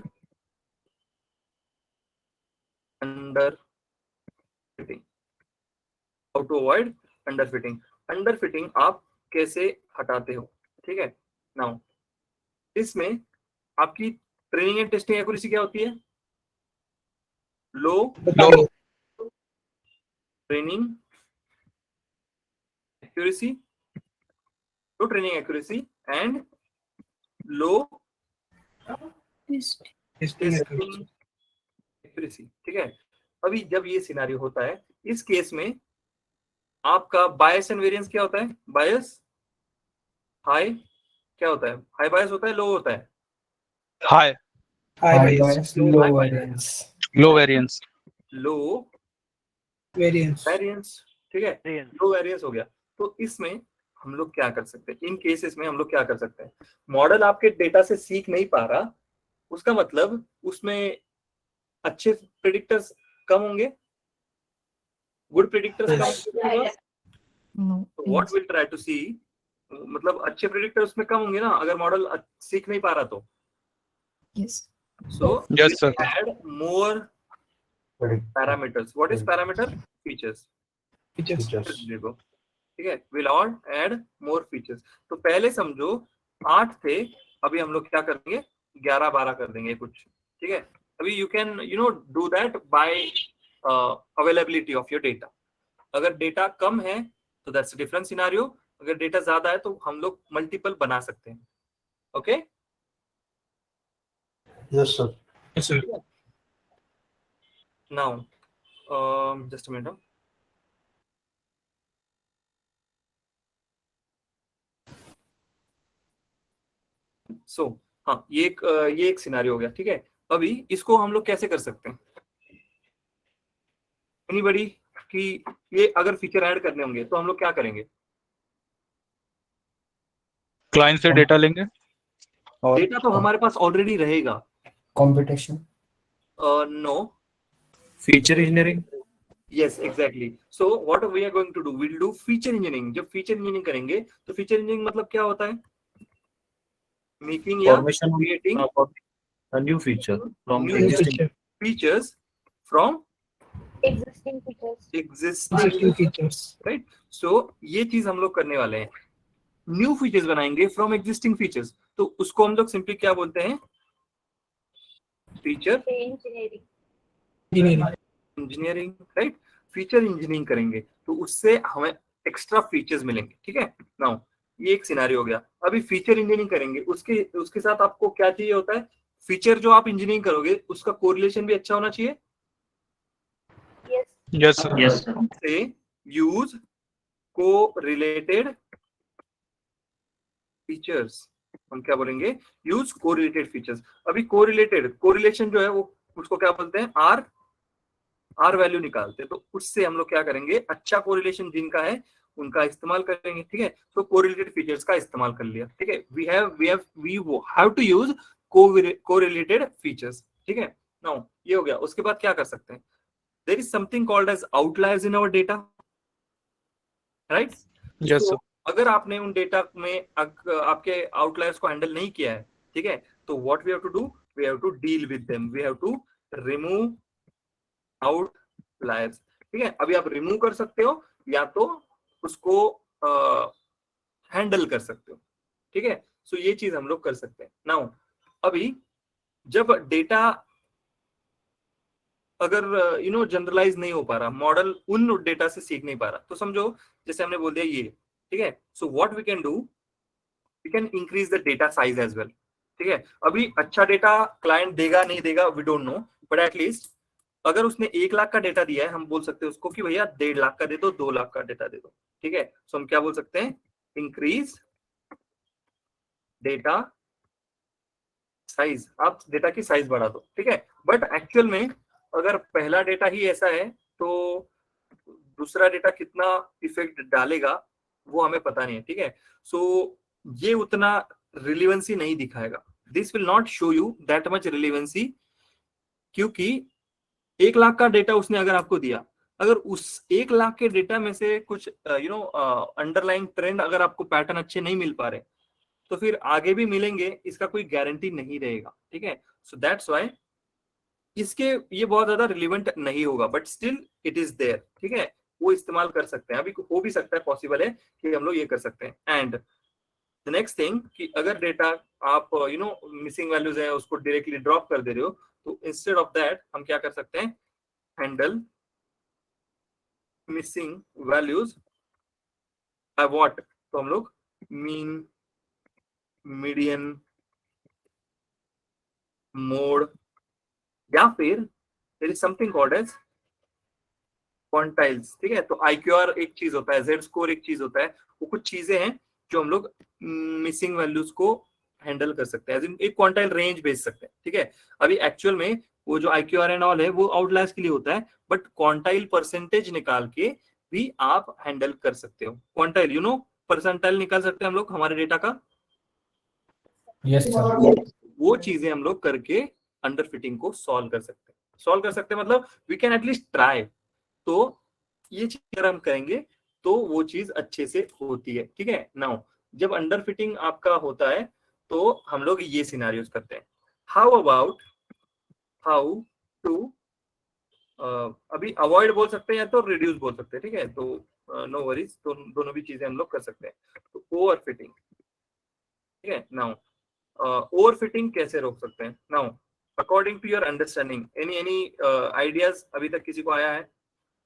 underfitting, how to avoid underfitting, underfitting आप कैसे हटाते हो। ठीक है, नाउ इसमें आपकी ट्रेनिंग एंड टेस्टिंग एक्यूरेसी क्या होती है, लो training accuracy, low training accuracy and low testing accuracy। ठीक है, अभी जब ये सिनेरियो होता है इस केस में आपका बायस एंड वेरिएंस क्या होता है, बायस हाई क्या होता है, हाई बायस होता है, लो होता है,
हाई
बायस, लो वेरिएंस।
लो वेरिएंस।
लो वेरिएंस। ठीक है, लो वेरिएंस हो गया। तो इसमें हम लोग क्या कर सकते हैं, इन केसेस में हम लोग क्या कर सकते हैं, मॉडल आपके डेटा से सीख नहीं पा रहा, उसका मतलब उसमें अच्छे प्रेडिक्टर्स कम होंगे, गुड प्रेडिक्टर्स कम होंगे। व्हाट विल ट्राई टू सी, मतलब अच्छे प्रेडिक्टर उसमें कम होंगे ना अगर मॉडल सीख नहीं पा रहा तो। So
yes sir.
Add more parameters. What is parameter, features. देखो, ठीक है, विल ऐड मोर फीचर्स। तो पहले समझो 8 थे, अभी हम लोग क्या करेंगे 11-12 कर देंगे कुछ। ठीक है, अभी you can do that by availability of your data. अगर डेटा कम है तो दैट्स डिफरेंट सिनेरियो, अगर डेटा ज्यादा है तो हम लोग मल्टीपल बना सकते हैं। Okay,
yes sir.
Now just a minute. So हाँ, ये एक सिनेरियो हो गया। ठीक है, अभी इसको हम लोग कैसे कर सकते हैं, एनीबॉडी, कि ये अगर फीचर ऐड करने होंगे तो हम लोग क्या करेंगे,
क्लाइंट से डेटा लेंगे और
डेटा तो हमारे पास ऑलरेडी रहेगा।
Computation,
no,
feature engineering.
Yes exactly. So what we are going to do, will do feature engineering. जब फीचर इंजीनियरिंग करेंगे तो फीचर इंजीनियरिंग मतलब क्या होता है, मेकिंग या creating
a new feature from
new
existing
features from existing
features.
Right. So ये चीज हम लोग करने वाले हैं, न्यू फीचर्स बनाएंगे फ्रॉम एग्जिस्टिंग फीचर्स। तो उसको हम लोग सिंपली क्या बोलते हैं, feature engineering, right. Feature engineering करेंगे तो उससे हमें एक्स्ट्रा फीचर्स मिलेंगे, ठीक है। नाउ ये एक सिनेरियो हो गया। अभी फीचर इंजीनियरिंग करेंगे, उसके उसके साथ आपको क्या चाहिए होता है, फीचर जो आप इंजीनियरिंग करोगे उसका कोरिलेशन भी अच्छा होना चाहिए।
Yes sir.
Yes, sir.
से यूज को रिलेटेड फीचर्स, हम क्या बोलेंगे, यूज कोरिलेटेड फीचर्स। अभी कोरिलेटेड, कोरिलेशन जो है वो उसको क्या बोलते हैं, आर वैल्यू निकालते हैं। तो उससे हम लोग क्या करेंगे, अच्छा कोरिलेशन जिनका है उनका इस्तेमाल करेंगे, ठीक है। तो कोरिलेटेड फीचर्स का इस्तेमाल कर लिया, ठीक है। We have to use correlated features, ठीक है। नाउ ये हो गया। उसके बाद क्या कर सकते हैं, there is something called as outliers in our data, right.
Yes sir.
अगर आपने उन डेटा में आपके आउटलायर्स को हैंडल नहीं किया है, ठीक है, तो what we have to do, we have to deal with them, we have to remove outliers, ठीक है। अभी आप रिमूव कर सकते हो या तो उसको हैंडल कर सकते हो, ठीक है। सो ये चीज हम लोग कर सकते हैं। नाउ अभी जब डेटा अगर जनरलाइज नहीं हो पा रहा, मॉडल उन डेटा से सीख नहीं पा रहा, तो समझो जैसे हमने बोल दिया ये, ठीक है। So what we can do, we can increase the data size as well, ठीक है। अभी अच्छा डेटा क्लाइंट देगा नहीं देगा we don't know, but at least अगर उसने 1 लाख का डेटा दिया है, हम बोल सकते हैं उसको कि भैया 1.5 लाख का दे दो, 2 लाख का डेटा दे दो, ठीक है। सो हम क्या बोल सकते हैं, इंक्रीज डेटा साइज, आप डेटा की साइज बढ़ा दो, ठीक है। बट एक्चुअल में अगर पहला डेटा ही ऐसा है तो दूसरा डेटा कितना इफेक्ट डालेगा वो हमें पता नहीं है, ठीक है। सो ये उतना रिलेवेंसी नहीं दिखाएगा, this will not show you that much relevancy, क्योंकि 1 लाख का डेटा उसने अगर आपको दिया, अगर उस 1 लाख के डेटा में से कुछ अंडरलाइंग ट्रेंड, अगर आपको पैटर्न अच्छे नहीं मिल पा रहे, तो फिर आगे भी मिलेंगे इसका कोई गारंटी नहीं रहेगा, ठीक है। सो दैट्स व्हाई इसके ये बहुत ज्यादा रिलेवेंट नहीं होगा, but still it is there, ठीक है। वो इस्तेमाल कर सकते हैं, अभी हो भी सकता है, पॉसिबल है कि हम लोग ये कर सकते हैं। एंड द नेक्स्ट थिंग कि अगर डेटा आप मिसिंग वैल्यूज है उसको डायरेक्टली ड्रॉप कर दे रहे हो, तो इंस्टेड ऑफ दैट हम क्या कर सकते हैं, handle missing values by what, तो हम लोग मीन, मीडियन, मोड, या फिर there is something called as quantiles, ठीक है। तो IQR एक चीज होता है, जेड स्कोर एक चीज होता है, वो कुछ चीजें हैं जो हम लोग मिसिंग वैल्यूज को हैंडल कर सकते हैं, एक क्वांटाइल रेंज भेज सकते हैं, ठीक है। अभी एक्चुअल में वो जो IQR एंड ऑल है वो आउटलायर्स के लिए होता है, बट क्वांटाइल परसेंटेज निकाल के भी आप हैंडल कर सकते हो। क्वांटाइल परसेंटाइल निकाल सकते हैं हम लोग हमारे डेटा का,
यस सर।
वो चीजें हम लोग करके अंडर फिटिंग को सॉल्व कर सकते हैं। सॉल्व कर सकते हैं मतलब वी कैन एटलीस्ट ट्राई। तो ये चीज अगर हम करेंगे तो वो चीज अच्छे से होती है, ठीक है। नाउ जब अंडर फिटिंग आपका होता है तो हम लोग ये सिनेरियोस करते हैं। हाउ अबाउट हाउ टू, अभी अवॉइड बोल सकते हैं या तो रिड्यूस बोल सकते हैं, ठीक है। तो नो वरीज, तो दोनों भी चीजें हम लोग कर सकते हैं। तो ओवर फिटिंग, ठीक है। नाउ ओवर फिटिंग कैसे रोक सकते हैं, now according to your understanding, any ideas अभी तक किसी को आया है,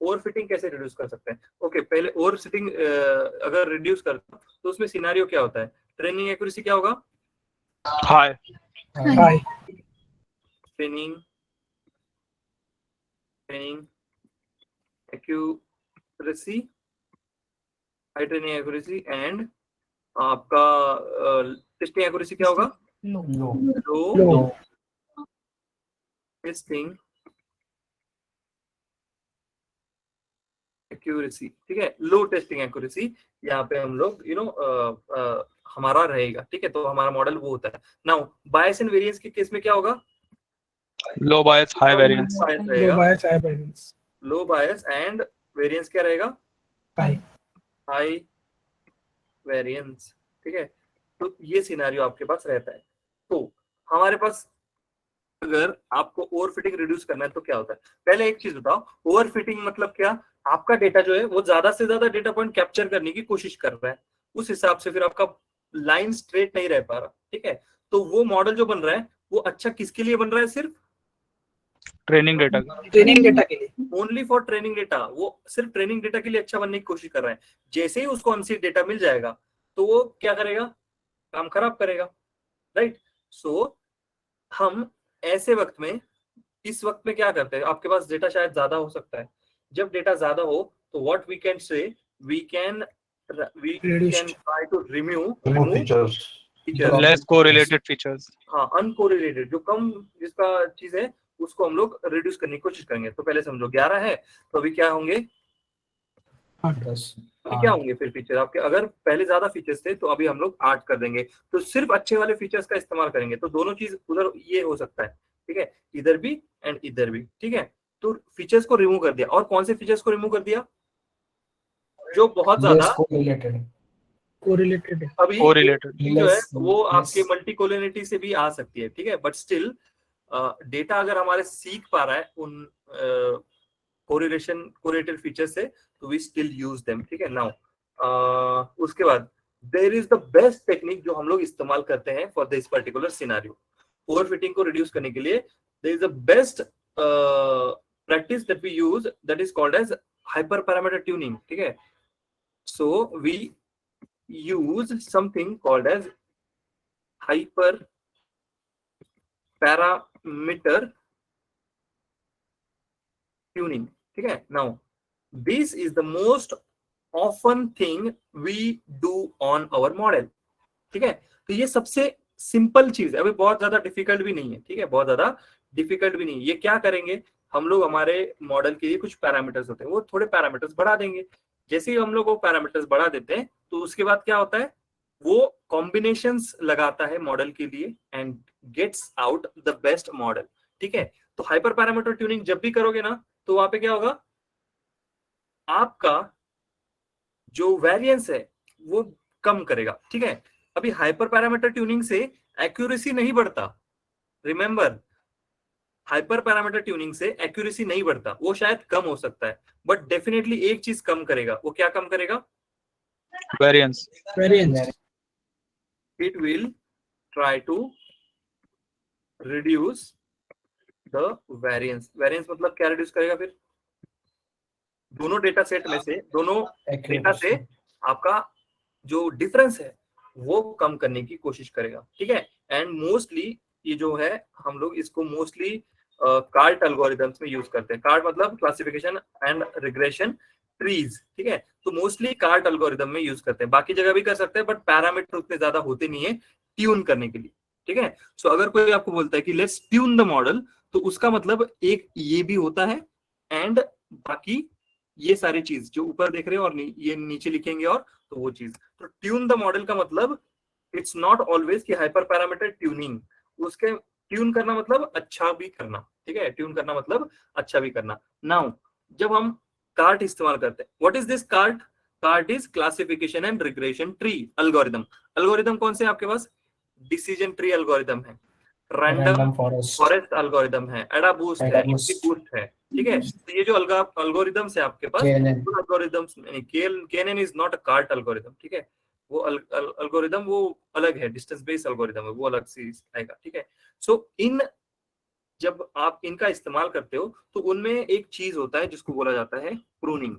ओवर फिटिंग कैसे रिड्यूस कर सकते हैं। ओके, पहले ओवर फिटिंग अगर रिड्यूस करते हैं तो उसमें सिनेरियो क्या होता है, ट्रेनिंग एक्यूरेसी क्या होगा,
high.
High.
Training accuracy, high training accuracy, and आपका टेस्टिंग एक्यूरेसी क्या होगा,
लो।
लो टेस्टिंग एक्यूरेसी, ठीक है। लो टेस्टिंग एक्यूरेसी यहाँ पे हम लोग हमारा रहेगा, ठीक है। तो हमारा मॉडल वो होता है। नाउ बायस एंड वेरिएंस के केस में क्या होगा,
low bias high variance.
Low bias and variance क्या रहेगा, हाई वेरिएंस, ठीक है। तो ये सिनेरियो आपके पास रहता है। तो हमारे पास अगर आपको ओवरफिटिंग रिड्यूस करना है तो क्या होता है? पहले एक चीज बताओ, ओवरफिटिंग मतलब क्या? आपका डेटा जो है वो ज्यादा से ज्यादा डेटा पॉइंट कैप्चर करने की कोशिश कर रहा है, उस हिसाब से फिर आपका लाइन स्ट्रेट नहीं रह पा रहा, ठीक है? तो वो मॉडल जो बन रहा है वो अच्छा किसके लिए बन रहा है? सिर्फ
ट्रेनिंग डेटा
ट्रेनिंग डेटा के लिए।
ओनली फॉर ट्रेनिंग डेटा, वो सिर्फ ट्रेनिंग डेटा के लिए अच्छा बनने की कोशिश कर रहा है। जैसे ही उसको अनसीड डेटा मिल जाएगा तो वो क्या करेगा? काम खराब करेगा, राइट? सो हम ऐसे वक्त में, इस वक्त में क्या करते हैं? आपके पास डेटा शायद ज्यादा हो सकता है, जब डेटा ज्यादा हो तो what we can say, we can try to remove
features,
less correlated features.
हाँ, अनकोरिलेटेड, जो कम जिसका चीज है उसको हम लोग रिड्यूस करने की कोशिश करेंगे। तो पहले समझो 11 है तो अभी क्या होंगे?
10
अभी क्या होंगे फिर फीचर आपके? अगर पहले ज्यादा फीचर्स थे तो अभी हम लोग 8 कर देंगे, तो सिर्फ अच्छे वाले फीचर्स का इस्तेमाल करेंगे। तो दोनों चीज उधर ये हो सकता है, ठीक है? इधर भी एंड इधर भी, ठीक है? तो फीचर्स को रिमूव कर दिया। और कौन से फीचर्स को रिमूव कर दिया? जो बहुत ज्यादा
कोरिलेटेड।
अभी
कोरिलेटेड
जो है वो आपके मल्टी कोलिनिटी से भी आ सकती है, ठीक है? बट स्टिल डेटा अगर हमारे सीख पा रहा है उन कोरिलेटेड फीचर से, तो वी स्टिल यूज देम, ठीक है? नाउ उसके बाद there is the best technique जो हम लोग इस्तेमाल करते हैं for this particular scenario. Overfitting को रिड्यूस करने के लिए there is the best practice that we use, that is called as hyper parameter tuning, ठीक है? So we use something called as hyper parameter tuning, ठीक है? Now this is the most often thing we do on our model, ठीक है? तो ये सबसे simple चीज है, अभी बहुत ज्यादा डिफिकल्ट भी नहीं है, ठीक है? बहुत ज्यादा डिफिकल्ट भी नहीं है। ये क्या करेंगे हम लोग? हमारे मॉडल के लिए कुछ पैरामीटर्स होते हैं, वो थोड़े पैरामीटर्स बढ़ा देंगे। जैसे ही हम लोग वो पैरामीटर्स बढ़ा देते हैं तो उसके बाद क्या होता है? वो कॉम्बिनेशंस लगाता है मॉडल के लिए and gets out the best model, ठीक है? तो हाइपर पैरामीटर ट्यूनिंग जब भी करोगे ना तो वहां पे क्या होगा? आपका जो वेरिएंस है वो कम करेगा, ठीक है? अभी हाइपर पैरामीटर ट्यूनिंग से एक्यूरेसी नहीं बढ़ता, रिमेंबर, हाइपर पैरामीटर ट्यूनिंग से एक्यूरेसी नहीं बढ़ता, वो शायद कम हो सकता है, बट डेफिनेटली एक चीज कम करेगा। वो क्या कम करेगा?
Variance.
It will try to reduce the variance. variance मतलब क्या रिड्यूस करेगा? फिर दोनों डेटा सेट में से, दोनों डेटा से आपका जो डिफरेंस है वो कम करने की कोशिश करेगा, ठीक है? एंड मोस्टली ये जो है हम लोग इसको मोस्टली कार्ट एल्गोरिथम्स में यूज करते हैं। कार्ट मतलब क्लासिफिकेशन एंड रिग्रेशन ट्रीज, ठीक है? तो मोस्टली कार्ट एल्गोरिथम में यूज करते हैं, बाकी जगह भी कर सकते हैं, बट पैरामीटर उतने ज्यादा होते नहीं है ट्यून करने के लिए, ठीक है? सो अगर कोई आपको बोलता है कि लेट्स ट्यून द मॉडल, तो उसका मतलब एक ये भी होता है एंड बाकी ये सारी चीज जो ऊपर देख रहे हो और ये नीचे लिखेंगे, और तो वो चीज। तो ट्यून द मॉडल का मतलब इट्स नॉट ऑलवेज कि हाइपर पैरामीटर ट्यूनिंग, उसके ट्यून करना मतलब अच्छा भी करना, ठीक है? ट्यून करना मतलब अच्छा भी करना। नाउ जब हम कार्ट इस्तेमाल करते हैं, what is this cart? Cart is classification and regression tree algorithm. Algorithm कौन से आपके पास? डिसीजन ट्री एल्गोरिथम है, रैंडम फॉरेस्ट एल्गोरिथम है, एडाबूस्ट है, बूस्ट है, ठीक है? तो ये जो एल्गोरिथम्स है आपके पास, algorithms, KNN is not a cart algorithm, ठीक है? वो एल्गोरिथम वो अलग है, डिस्टेंस बेस्ड एल्गोरिथम है, वो अलग से आएगा, ठीक है? सो इन जब आप इनका इस्तेमाल करते हो तो उनमें एक चीज होता है जिसको बोला जाता है प्रूनिंग।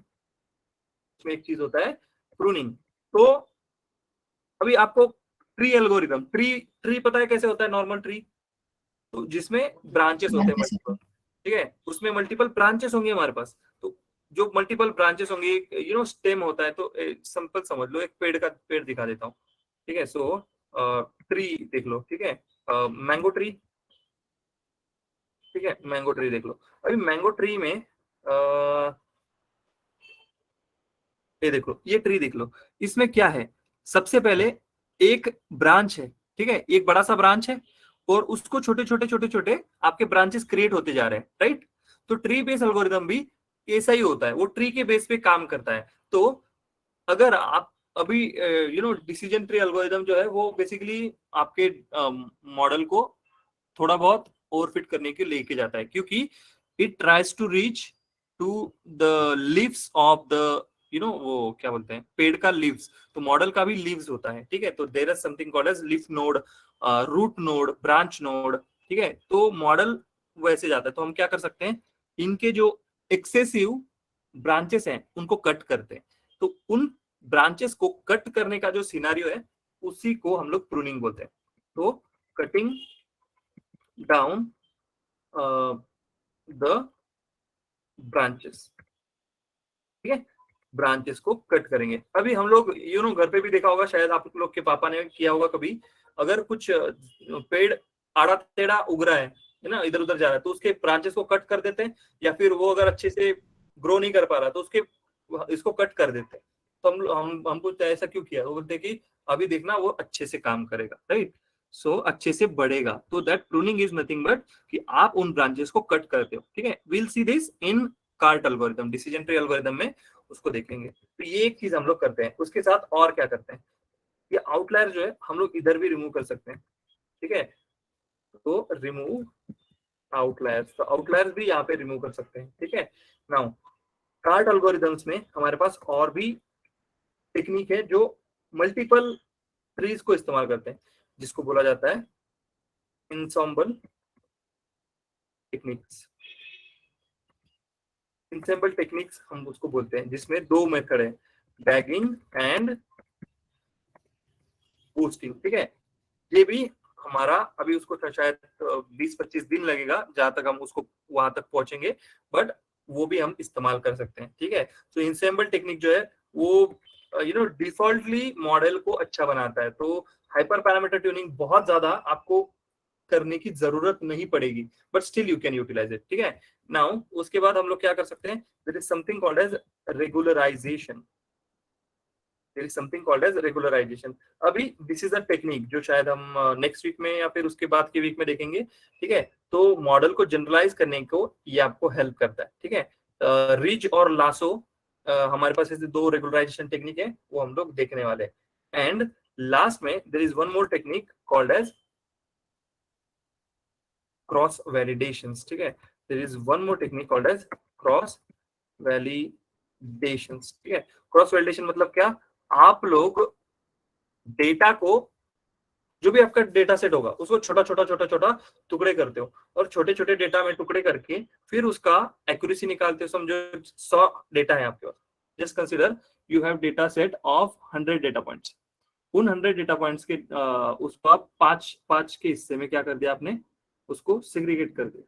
इसमें एक चीज होता है प्रूनिंग। तो अभी आपको ट्री एल्गोरिथम, ट्री पता है कैसे होता है? नॉर्मल ट्री तो जिसमें ब्रांचेस होते हैं मल्टीपल, ठीक है? उसमें मल्टीपल ब्रांचेस होंगे हमारे पास। तो जो मल्टीपल ब्रांचेस होंगे, स्टेम होता है, तो सिंपल समझ लो, एक पेड़ दिखा देता हूँ, ठीक है? सो ट्री देख लो, ठीक है? मैंगो ट्री, ठीक है? मैंगो ट्री देख लो। अभी मैंगो ट्री में ये देख लो, ये ट्री देख लो, इसमें क्या है? सबसे पहले एक ब्रांच है, ठीक है? एक बड़ा सा ब्रांच है और उसको छोटे छोटे आपके ब्रांचेस क्रिएट होते जा रहे हैं, राइट? तो ट्री बेस एल्गोरिथम भी ऐसा ही होता है, वो ट्री के बेस पे काम करता है। तो अगर आप अभी डिसीजन ट्री एल्गोरिथम जो है वो बेसिकली आपके मॉडल को थोड़ा बहुत ओवरफिट करने के लेके जाता है, क्योंकि it tries to reach to the leaves of the वो क्या बोलते हैं, पेड़ का लीव्स। तो मॉडल का भी लीव्स होता है, ठीक है। तो there is something called as leaf node, root node, branch node, ठीक है। तो मॉडल वैसे जाता है। तो हम क्या कर सकते हैं, इनके जो एक्सेसिव ब्रांचेस हैं उनको कट करते हैं। तो उन ब्रांचेस को कट करने का जो सिनारियो है उसी को हम लोग प्रूनिंग बोलते हैं। तो कटिंग डाउन द ब्रांचेस, ठीक है, ब्रांचेस को कट करेंगे। अभी हम लोग घर पे भी देखा होगा, शायद आप लोग के पापा ने किया होगा कभी, अगर कुछ पेड़ आड़ा टेढ़ा उग रहा है ना, इधर उधर जा रहा है, तो उसके ब्रांचेस को कट कर देते हैं, या फिर वो अगर अच्छे से ग्रो नहीं कर पा रहा तो उसके इसको कट कर देते हैं। तो हमको ऐसा क्यों किया, वो बोलते कि अभी देखना वो अच्छे से काम करेगा, राइट। सो अच्छे से बढ़ेगा। तो that pruning is nothing but कि आप उन ब्रांचेस को कट करते हो, ठीक है। Will see this in cart algorithm, decision tree algorithm में उसको देखेंगे। तो ये एक चीज हम लोग करते हैं। उसके साथ और क्या करते हैं, ये आउटलायर जो है हम लोग इधर भी रिमूव कर सकते हैं, ठीक है। तो रिमूव आउटलायर्स, तो आउटलायर्स भी यहाँ पे रिमूव कर सकते हैं, ठीक है। नाउ कार्ट एल्गोरिथम्स में हमारे पास और भी टेक्निक है जो मल्टीपल ट्रीज को इस्तेमाल करते हैं, जिसको बोला जाता है इंसॉम्बल टेक्निक्स। इंसॉम्बल टेक्निक्स हम उसको बोलते हैं, जिसमें दो मेथड है, बैगिंग एंड बूस्टिंग, ठीक है। ये भी हमारा अभी उसको शायद 20-25 दिन लगेगा जहां तक हम उसको वहां तक पहुंचेंगे, बट वो भी हम इस्तेमाल कर सकते हैं, ठीक है। तो इंसेम्बल टेक्निक जो है वो डिफॉल्टली मॉडल को अच्छा बनाता है। तो हाइपर पैरामीटर ट्यूनिंग बहुत ज्यादा आपको करने की जरूरत नहीं पड़ेगी, but still you can utilize it, ठीक है। नाउ उसके बाद हम लोग क्या कर सकते हैं, there is something called as regularization. There is something called as regularization. अभी दिस इज अ टेक्निक जो शायद हम नेक्स्ट वीक में या फिर उसके बाद के वीक में देखेंगे, ठीक है। तो मॉडल को जनरलाइज करने को ये आपको हेल्प करता है, ठीक है। रिज और लासो हमारे पास ऐसे दो रेगुलराइजेशन टेक्निक है, वो हम लोग देखने वाले हैं। एंड लास्ट में there is one more technique called as cross validations, ठीक है। There is one more technique called as cross validations, ठीक है। क्रॉस वैलिडेशन मतलब क्या, आप लोग डेटा को, जो भी आपका डेटा सेट होगा उसको छोटा छोटा छोटा छोटा टुकड़े करते हो, और छोटे छोटे डेटा में टुकड़े करके फिर उसका एक्यूरेसी निकालते हो। समझो 100 डेटा है आपके पास, just consider you have data set of 100 data points. उन 100 डेटा पॉइंट्स के उसको आप पांच के हिस्से में क्या कर दिया आपने, उसको सेग्रीगेट कर दिया।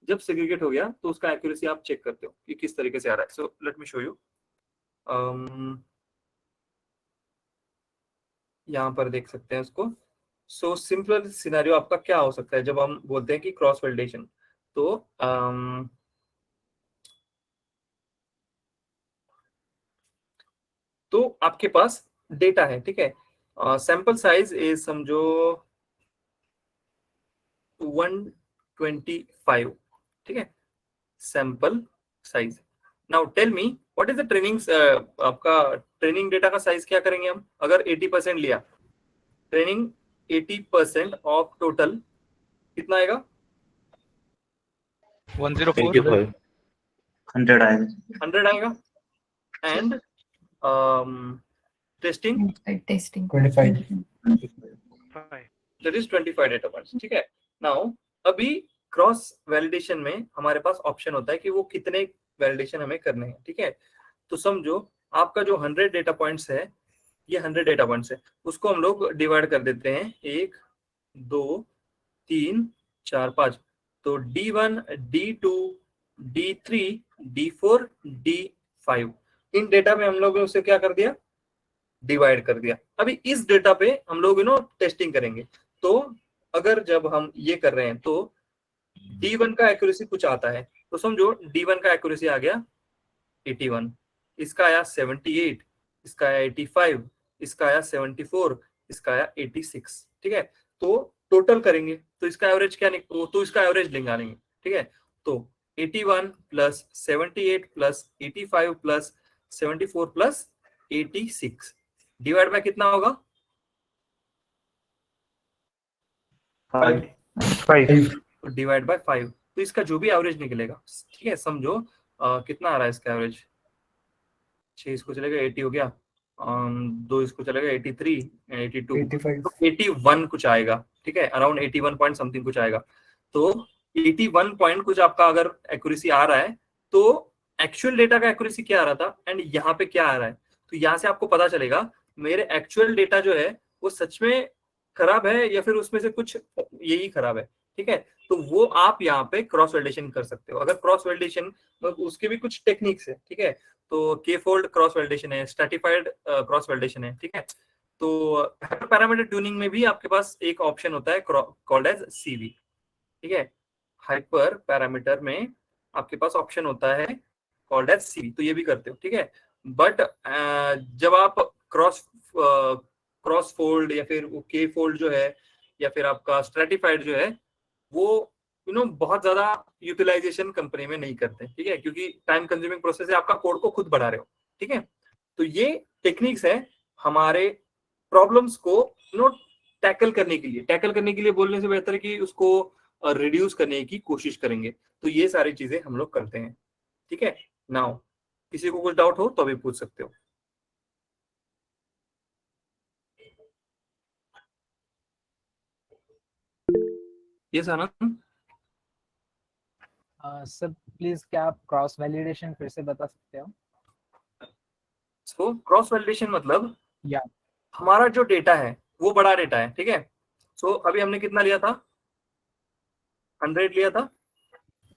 जब सेग्रीगेट हो गया तो उसका एक्यूरेसी आप चेक करते हो कि किस तरीके से आ रहा है। So let me show you. यहाँ पर देख सकते हैं उसको। सो सिंपल सिनेरियो आपका क्या हो सकता है जब हम बोलते हैं कि क्रॉस वैलिडेशन। तो आपके पास डेटा है, ठीक है। सैंपल साइज इज समझो 125, ठीक है, sample size. Now tell me what is the training, आपका ट्रेनिंग डेटा का साइज क्या करेंगे हम, अगर 80% लिया, ट्रेनिंग 80% ऑफ टोटल कितना आएगा,
104
100 आएगा।
100 आएगा। And testing
25.
That is 25 data points, ठीक है। नाउ अभी क्रॉस वैलिडेशन में हमारे पास ऑप्शन होता है कि वो कितने वैलिडेशन हमें करने हैं, ठीक है। तो समझो आपका जो 100 डेटा पॉइंट्स है, ये 100 डेटा पॉइंट्स है, उसको हम लोग डिवाइड कर देते हैं 1 2 3 4 5। तो D1 D2 D3 D4 D5, इन डेटा में हम लोग ने उसे क्या कर दिया, डिवाइड कर दिया। अभी इस डेटा पे हम लोग टेस्टिंग करेंगे। तो अगर जब हम ये कर रहे हैं तो D1 का एक्यूरेसी कुछ आता है, तो समझो D1 का एक्यूरेसी आ गया 81, इसका आया 78, इसका आया 85, इसका आया 74, इसका आया 86, ठीक है। तो टोटल करेंगे तो इसका एवरेज क्या तो इसका एवरेज निकालेंगे, ठीक है। तो 81 plus 78 plus 85 plus 74 plus 86 divide by कितना होगा,
5.
तो डिवाइड बाय 5, तो इसका जो भी एवरेज निकलेगा, ठीक है, समझो कितना आ रहा है इसका एवरेज, 6 इसको चलेगा 80 हो गया, 2 इसको चलेगा 83, 82,
85
तो 81 कुछ आएगा, ठीक है, अराउंड 81 पॉइंट समथिंग कुछ आएगा। तो 81 पॉइंट कुछ आपका अगर एक्यूरेसी आ रहा है, तो एक्चुअल डेटा का एक्यूरेसी क्या आ रहा था एंड यहाँ पे क्या आ रहा है, तो यहाँ से आपको पता चलेगा मेरे एक्चुअल डेटा जो है वो सच में खराब है या फिर उसमें से कुछ यही खराब है, ठीक है। तो वो आप यहाँ पे क्रॉस वैलिडेशन कर सकते हो। अगर क्रॉस वैलिडेशन, उसके भी कुछ टेक्निक्स है, ठीक है, तो के फोल्ड क्रॉस वैलिडेशन है, स्ट्रैटिफाइड क्रॉस वैलिडेशन है, ठीक है। तो हाइपर पैरामीटर ट्यूनिंग में भी आपके पास एक ऑप्शन होता है कॉल्ड एज सीवी, ठीक है। हाइपर पैरामीटर में आपके पास ऑप्शन होता है कॉल्ड एज सीवी, तो ये भी करते हो, ठीक है। बट जब आप क्रॉस फोल्ड या फिर के फोल्ड जो है या फिर आपका स्ट्रैटिफाइड जो है, वो बहुत ज्यादा यूटिलाइजेशन कंपनी में नहीं करते, ठीक है, क्योंकि टाइम कंज्यूमिंग प्रोसेस है, आपका कोड को खुद बढ़ा रहे हो, ठीक है। तो ये टेक्निक्स है हमारे प्रॉब्लम्स को टैकल करने के लिए बोलने से बेहतर है कि उसको रिड्यूस करने की कोशिश करेंगे। तो ये सारी चीजें हम लोग करते हैं, ठीक है। नाउ किसी को कुछ डाउट हो तो अभी पूछ सकते हो। ये आनंद,
सर प्लीज क्या आप क्रॉस वैलिडेशन फिर से बता सकते हो?
सो क्रॉस वैलिडेशन मतलब
या
हमारा जो डेटा है वो बड़ा डेटा है, ठीक है। सो अभी हमने कितना लिया था, 100 लिया था।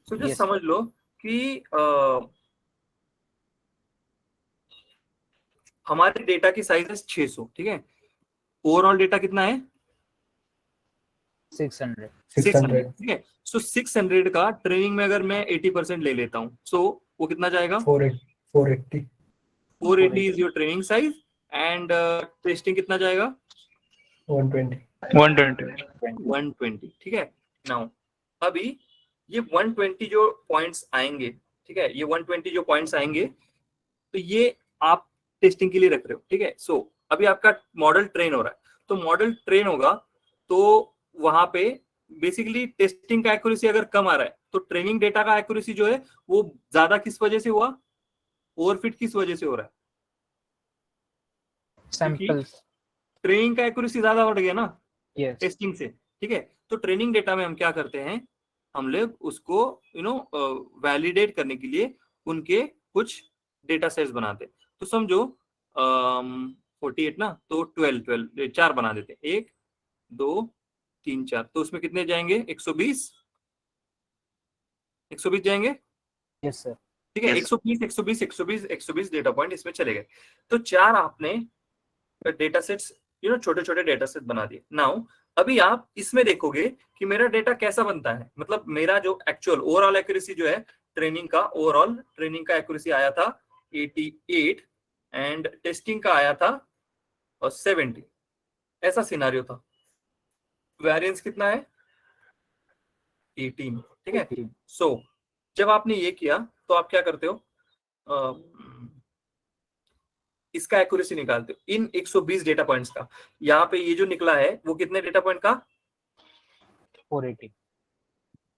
So just
Yes.
समझ लो कि हमारे डेटा की साइज है 600, ठीक है। ओवरऑल डेटा कितना है
600।
600, ठीक है। सो 600 का ट्रेनिंग में अगर मैं 80% ले लेता हूँ, सो वो कितना जाएगा
480
is your training size and testing कितना जाएगा
120
120, ठीक है। नाउ अभी ये 120 जो पॉइंट्स आएंगे, ठीक है, ये 120 जो पॉइंट्स आएंगे, तो ये आप टेस्टिंग के लिए रख रहे हो, ठीक है। सो अभी आपका मॉडल ट्रेन हो रहा है, तो मॉडल ट्रेन होगा तो वहां पे बेसिकली टेस्टिंग का एक्यूरेसी अगर कम आ रहा है, तो ट्रेनिंग डेटा का एक्यूरेसी जो है वो ज्यादा किस वजह से हुआ, ओवरफिट किस वजह से हो रहा है,
सैंपल्स।
ट्रेनिंग का एक्यूरेसी ज्यादा बढ़ गया ना
यस।
टेस्टिंग से, ठीक है। तो ट्रेनिंग डेटा में हम क्या करते हैं, हम लोग उसको वैलिडेट करने के लिए उनके कुछ डेटा सेट्स बनाते हैं। तो समझो 48 ना, तो 12 4 बना देते, 1 2 3 4, तो उसमें कितने जाएंगे 120 जाएंगे,
यस सर।
ठीक है। 120 डेटा पॉइंट इसमें चले गए, तो 4 आपने डेटा सेट्स छोटे छोटे डेटा सेट बना दिए। नाउ अभी आप इसमें देखोगे कि मेरा डेटा कैसा बनता है, मतलब मेरा जो एक्चुअल ओवरऑल एक्यूरेसी जो है ट्रेनिंग का एक्यूरेसी आया था 88 एंड टेस्टिंग का आया था 70, ऐसा सिनारियो था। वेरिएंस कितना है 18, ठीक है। सो जब आपने ये किया तो आप क्या करते हो, इसका एक्यूरेसी निकालते हो इन 120 डेटा पॉइंट्स का। यहाँ पे ये जो निकला है वो कितने डेटा पॉइंट का
480।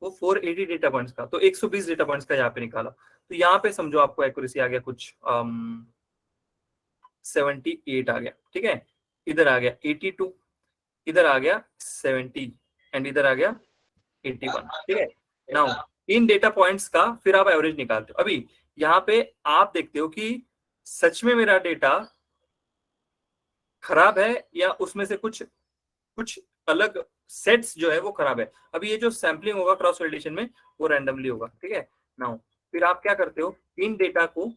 वो 480 डेटा पॉइंट्स का, तो 120 डेटा पॉइंट्स का यहाँ पे निकाला। तो यहाँ पे समझो आपको एक्यूरेसी आ गया कुछ 78 आ गया, ठीक है। इधर आ गया 82, इधर आ गया 70 एंड इधर आ गया 81, ठीक है। नाउ इन डेटा पॉइंट्स का फिर आप एवरेज निकालते हो। अभी यहाँ पे आप देखते हो कि सच में मेरा डेटा खराब है या उसमें से कुछ अलग सेट्स जो है वो खराब है। अभी ये जो सैम्पलिंग होगा क्रॉस वैलिडेशन में वो रैंडमली होगा, ठीक है। नाउ फिर आप क्या करते हो, इन डेटा को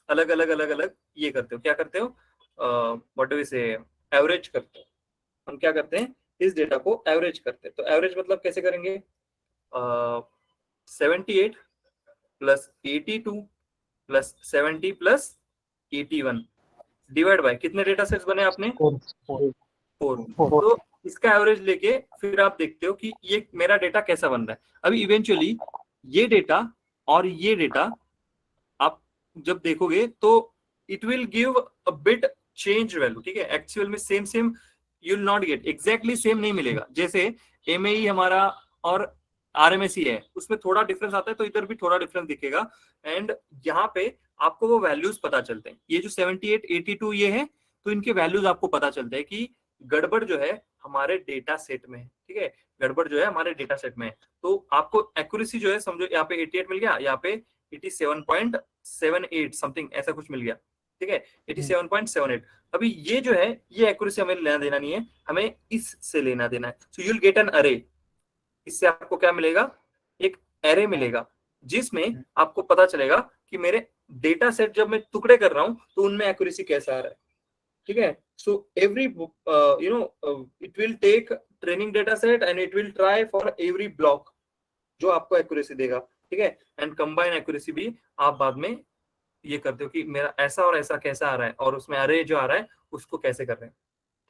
अलग अलग ये करते हो, क्या करते हो, व्हाट डू वी से, एवरेज करते हो। हम क्या करते हैं, इस डेटा को एवरेज करते हैं। तो एवरेज मतलब कैसे करेंगे, 78 plus 82 plus 70 plus 81 divide by कितने डेटा सेट्स बने आपने 4। तो इसका एवरेज लेके फिर आप देखते हो कि ये मेरा डेटा कैसा बन रहा है। अभी इवेंचुअली ये डेटा और ये डेटा आप जब देखोगे तो it will give a bit change value, ठीक है। एक्चुअल में same you will not gate exactly same नहीं मिलेगा। जैसे MAE हमारा और RMS ही है, उसमें थोड़ा डिफरेंस आता है, तो इधर भी थोड़ा डिफरेंस दिखेगा। एंड यहाँ पे आपको वो वैल्यूज पता चलते हैं। ये जो 78, 82 ये है, तो इनके वैल्यूज आपको पता चलते हैं कि गड़बड़ जो है हमारे डेटा सेट में है, ठीक है, गड़बड़ जो है हमारे डेटा सेट में है। तो आपको एक्यूरेसी जो है समझो यहाँ पे 88 मिल गया, यहाँ पे 87.78 समथिंग ऐसा कुछ मिल गया, ठीक है, 87.78। अभी ये जो है ये एक्यूरेसी हमें लेना देना नहीं है, हमें इससे लेना देना है। So you will get an अरे। इससे आपको क्या मिलेगा, एक एरे मिलेगा जिसमें आपको पता चलेगा कि मेरे डेटा सेट जब मैं टुकड़े कर रहा हूं तो उनमें एक्यूरेसी कैसा आ रहा है, ठीक है। So every it will take training data set and it will try for every block जो आपको एक्यूरेसी देगा, ठीक है। एंड कंबाइन एक्यूरेसी भी आप बाद में ये करते हो कि मेरा ऐसा और ऐसा कैसा आ रहा है और उसमें अरे जो आ रहा है उसको कैसे कर रहे हैं,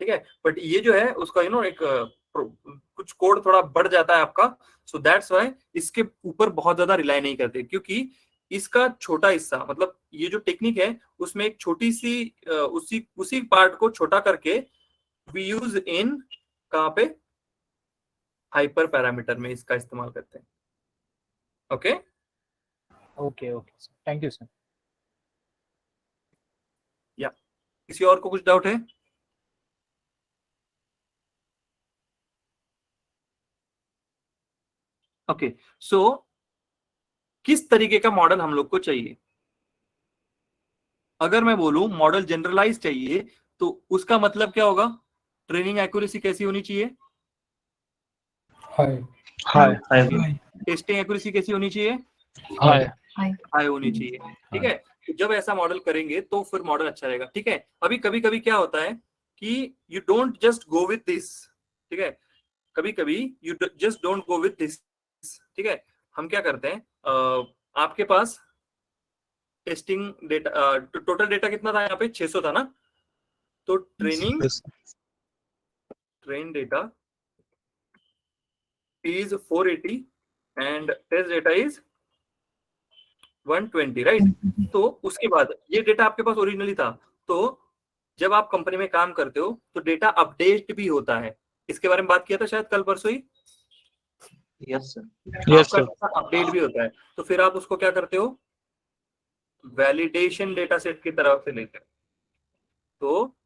ठीक है। बट ये जो है उसका एक कुछ कोड थोड़ा बढ़ जाता है आपका। सो दैट्स व्हाई इसके ऊपर बहुत ज्यादा रिलाई नहीं करते, क्योंकि इसका छोटा हिस्सा, मतलब ये जो टेक्निक है उसमें एक छोटी सी उसी पार्ट को छोटा करके वी यूज इन कहाँ पे, हाइपर पैरामीटर में इसका इस्तेमाल करते हैं। Okay
okay okay sir, thank you sir.
या किसी और को कुछ डाउट है? ओके सो किस तरीके का मॉडल हम लोग को चाहिए? अगर मैं बोलूं मॉडल जनरलाइज चाहिए तो उसका मतलब क्या होगा? ट्रेनिंग एक्यूरेसी कैसी होनी चाहिए?
हाई
हाय
हाई
टेस्टिंग एक्यूरेसी कैसी होनी चाहिए?
हाय
हाई होनी चाहिए, ठीक है। तो जब ऐसा मॉडल करेंगे तो फिर मॉडल अच्छा रहेगा, ठीक है। अभी कभी कभी क्या होता है कि you don't just go with this, ठीक है, कभी कभी you just don't go with this, ठीक है। हम क्या करते हैं, आपके पास टेस्टिंग डेटा टोटल डेटा कितना था यहाँ पे? 600 था ना। तो train data is 480 and test data is 120, right. तो उसके बाद ये डेटा आपके पास ओरिजिनली था, तो जब आप कंपनी में काम करते हो तो डेटा अपडेट भी होता है। इसके बारे में बात किया था शायद कल परसों ही।
यस सर,
यस
आपका
सर,
डेटा अपडेट भी होता है, तो फिर आप उसको क्या करते हो, वैलिडेशन डेटा सेट की तरफ से लेते हो। तो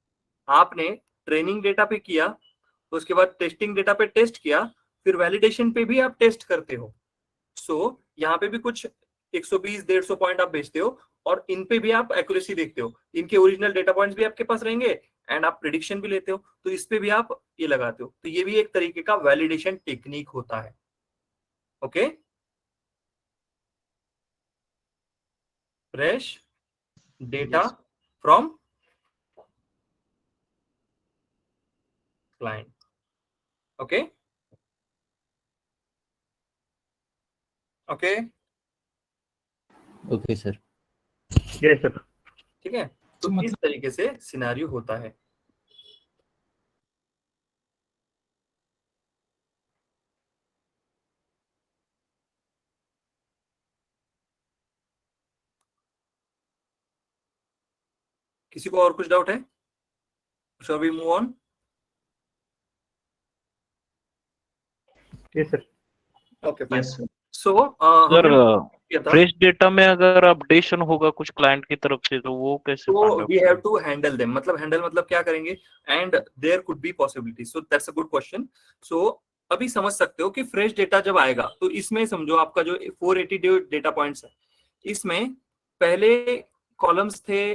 आपने ट्रेनिंग डेटा पे किया, तो उसके बाद टेस्टिंग डेटा पे टेस्ट किया, फिर वैलिडेशन पे भी आप टेस्ट करते हो। सो यहाँ पे भी कुछ 120-150 पॉइंट आप भेजते हो और इन पे भी आप एक्यूरेसी देखते हो, इनके ओरिजिनल डेटा पॉइंट्स भी आपके पास रहेंगे एंड आप प्रिडिक्शन भी लेते हो, तो इस पे भी आप ये लगाते हो। तो ये भी एक तरीके का वैलिडेशन टेक्निक होता है। Okay, fresh data from client. Okay okay
okay sir.
Yes sir, ठीक है। तो इस तरीके से सिनेरियो होता है। किसी को और कुछ डाउट है? Shall we move on?
Yes sir,
Okay, fine.
Yes sir.
So,
sir
हमने किया था,
फ्रेश डेटा में अगर अपडेशन होगा कुछ क्लाइंट की तरफ से तो वो कैसे
तो
find
we have
out?
to handle them. मतलब handle मतलब क्या करेंगे? And there could be possibilities. So that's a good question. So अभी समझ सकते हो कि फ्रेश डेटा जब आएगा तो इसमें समझो आपका जो 480 डेटा पॉइंट्स है, इसमें पहले कॉलम्स थे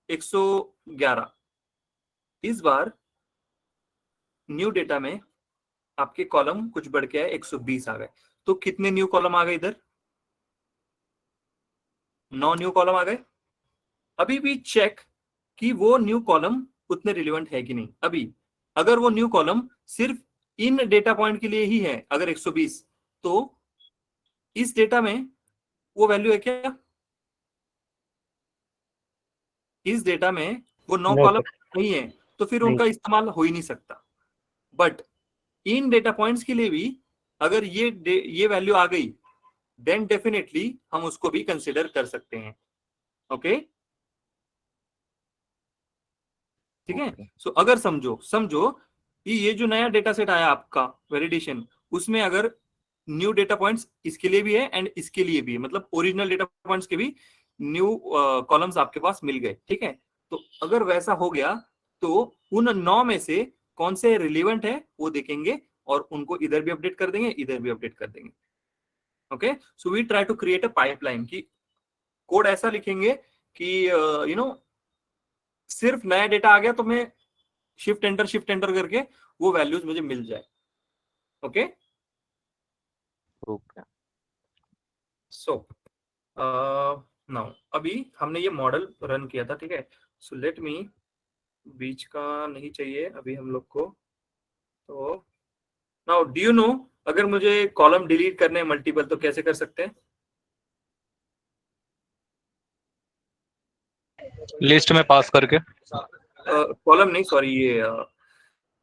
111। इस बार न्यू डेटा में आपके कॉलम कुछ बढ़ के आए, 120 आ गए। तो कितने न्यू कॉलम आ गए इधर? 9 न्यू कॉलम आ गए। अभी भी चेक कि वो न्यू कॉलम उतने रिलेवेंट है कि नहीं। अभी अगर वो न्यू कॉलम सिर्फ इन डेटा पॉइंट के लिए ही है, अगर 120, तो इस डेटा में वो वैल्यू है क्या? इस डेटा में वो 9
No,
कॉलम नहीं है, तो फिर
नहीं।
उनका इस्तेमाल हो ही नहीं सकता। बट इन डेटा पॉइंट्स के लिए भी अगर ये वैल्यू आ गई, देन डेफिनेटली हम उसको भी कंसिडर कर सकते हैं। ओके, ठीक है। सो अगर समझो कि ये जो नया डेटा सेट आया आपका वैलिडेशन, उसमें अगर न्यू डेटा पॉइंट्स इसके लिए भी है एंड इसके लिए भी है, मतलब ओरिजिनल डेटा पॉइंट्स के भी न्यू कॉलम्स आपके पास मिल गए, ठीक है। तो अगर वैसा हो गया तो उन 9 में से कौन से रिलेवेंट है वो देखेंगे और उनको इधर भी अपडेट कर देंगे, इधर भी अपडेट कर देंगे। Okay, so we try to create a pipeline की कोड ऐसा लिखेंगे कि यू नो सिर्फ नया डेटा आ गया तो मैं शिफ्ट एंटर करके वो वैल्यूज मुझे मिल जाए। ओके,
ओके,
सो नाउ अभी हमने ये मॉडल रन किया था, ठीक है। सो लेट मी, बीच का नहीं चाहिए अभी हम लोग को। तो नाउ डू यू नो अगर मुझे कॉलम डिलीट करने हैं मल्टीपल तो कैसे कर सकते हैं?
लिस्ट में पास करके।
कॉलम नहीं, सॉरी, ये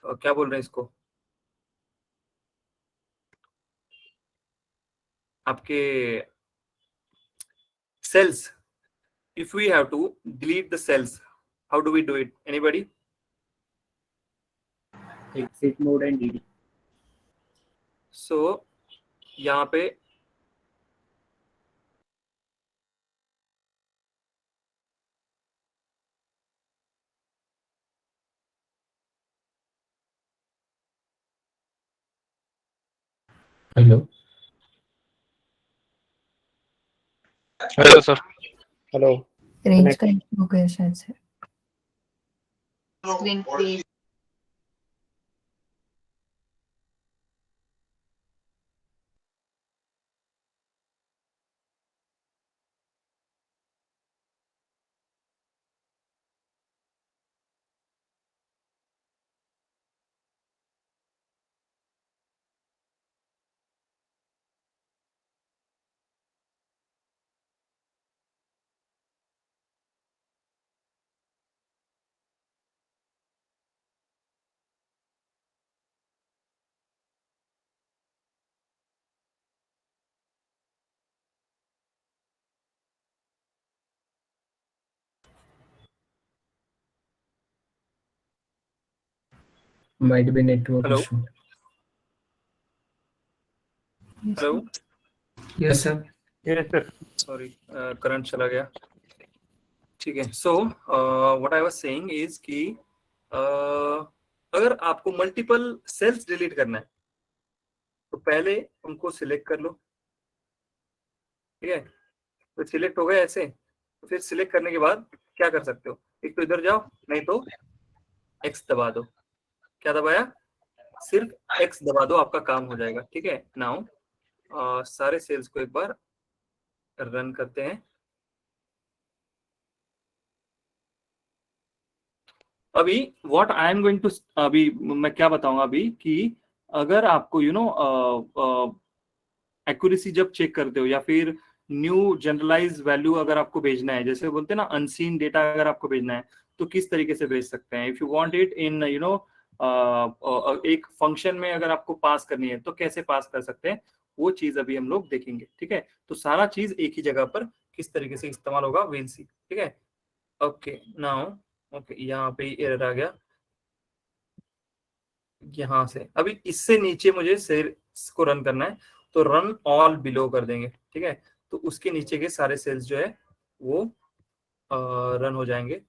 क्या बोल रहे हैं इसको, आपके cells. If we have to delete the cells, how do we do it? Anybody?
Exit mode and DD.
So यहाँ पे
hello
hello sir.
Hello.
Range का इशू हो गया शायद से। Screen please.
might be network
Hello?
issue.
Hello,
Yes, sir.
Yes, sir.
Sorry current चला गया, ठीक है। So what I was saying is कि अगर आपको मल्टीपल सेल्स डिलीट करना है तो पहले उनको सिलेक्ट कर लो, ठीक है। तो सिलेक्ट हो गए ऐसे, तो फिर सिलेक्ट करने के बाद क्या कर सकते हो, एक तो इधर जाओ, नहीं तो एक्स दबा दो। क्या दबाया? सिर्फ एक्स दबा दो, आपका काम हो जाएगा, ठीक है। नाउ सारे सेल्स को एक बार रन करते हैं। अभी what I am going to, अभी मैं क्या बताऊंगा अभी कि अगर आपको यू नो एक्यूरेसी जब चेक करते हो या फिर न्यू जनरलाइज वैल्यू अगर आपको भेजना है, जैसे बोलते हैं ना अनसीन डेटा अगर आपको भेजना है तो किस तरीके से भेज सकते हैं। If you want it in you know एक फंक्शन में अगर आपको पास करनी है तो कैसे पास कर सकते हैं, वो चीज अभी हम लोग देखेंगे, ठीक है। तो सारा चीज एक ही जगह पर किस तरीके से इस्तेमाल होगा we'll see, ठीक है। ओके, नाउ ओके, यहाँ पे एरर आ गया यहाँ से। अभी इससे नीचे मुझे सेल्स को रन करना है तो रन ऑल बिलो कर देंगे, ठीक है। तो उसके नीचे के सारे सेल्स जो है वो रन हो जाएंगे।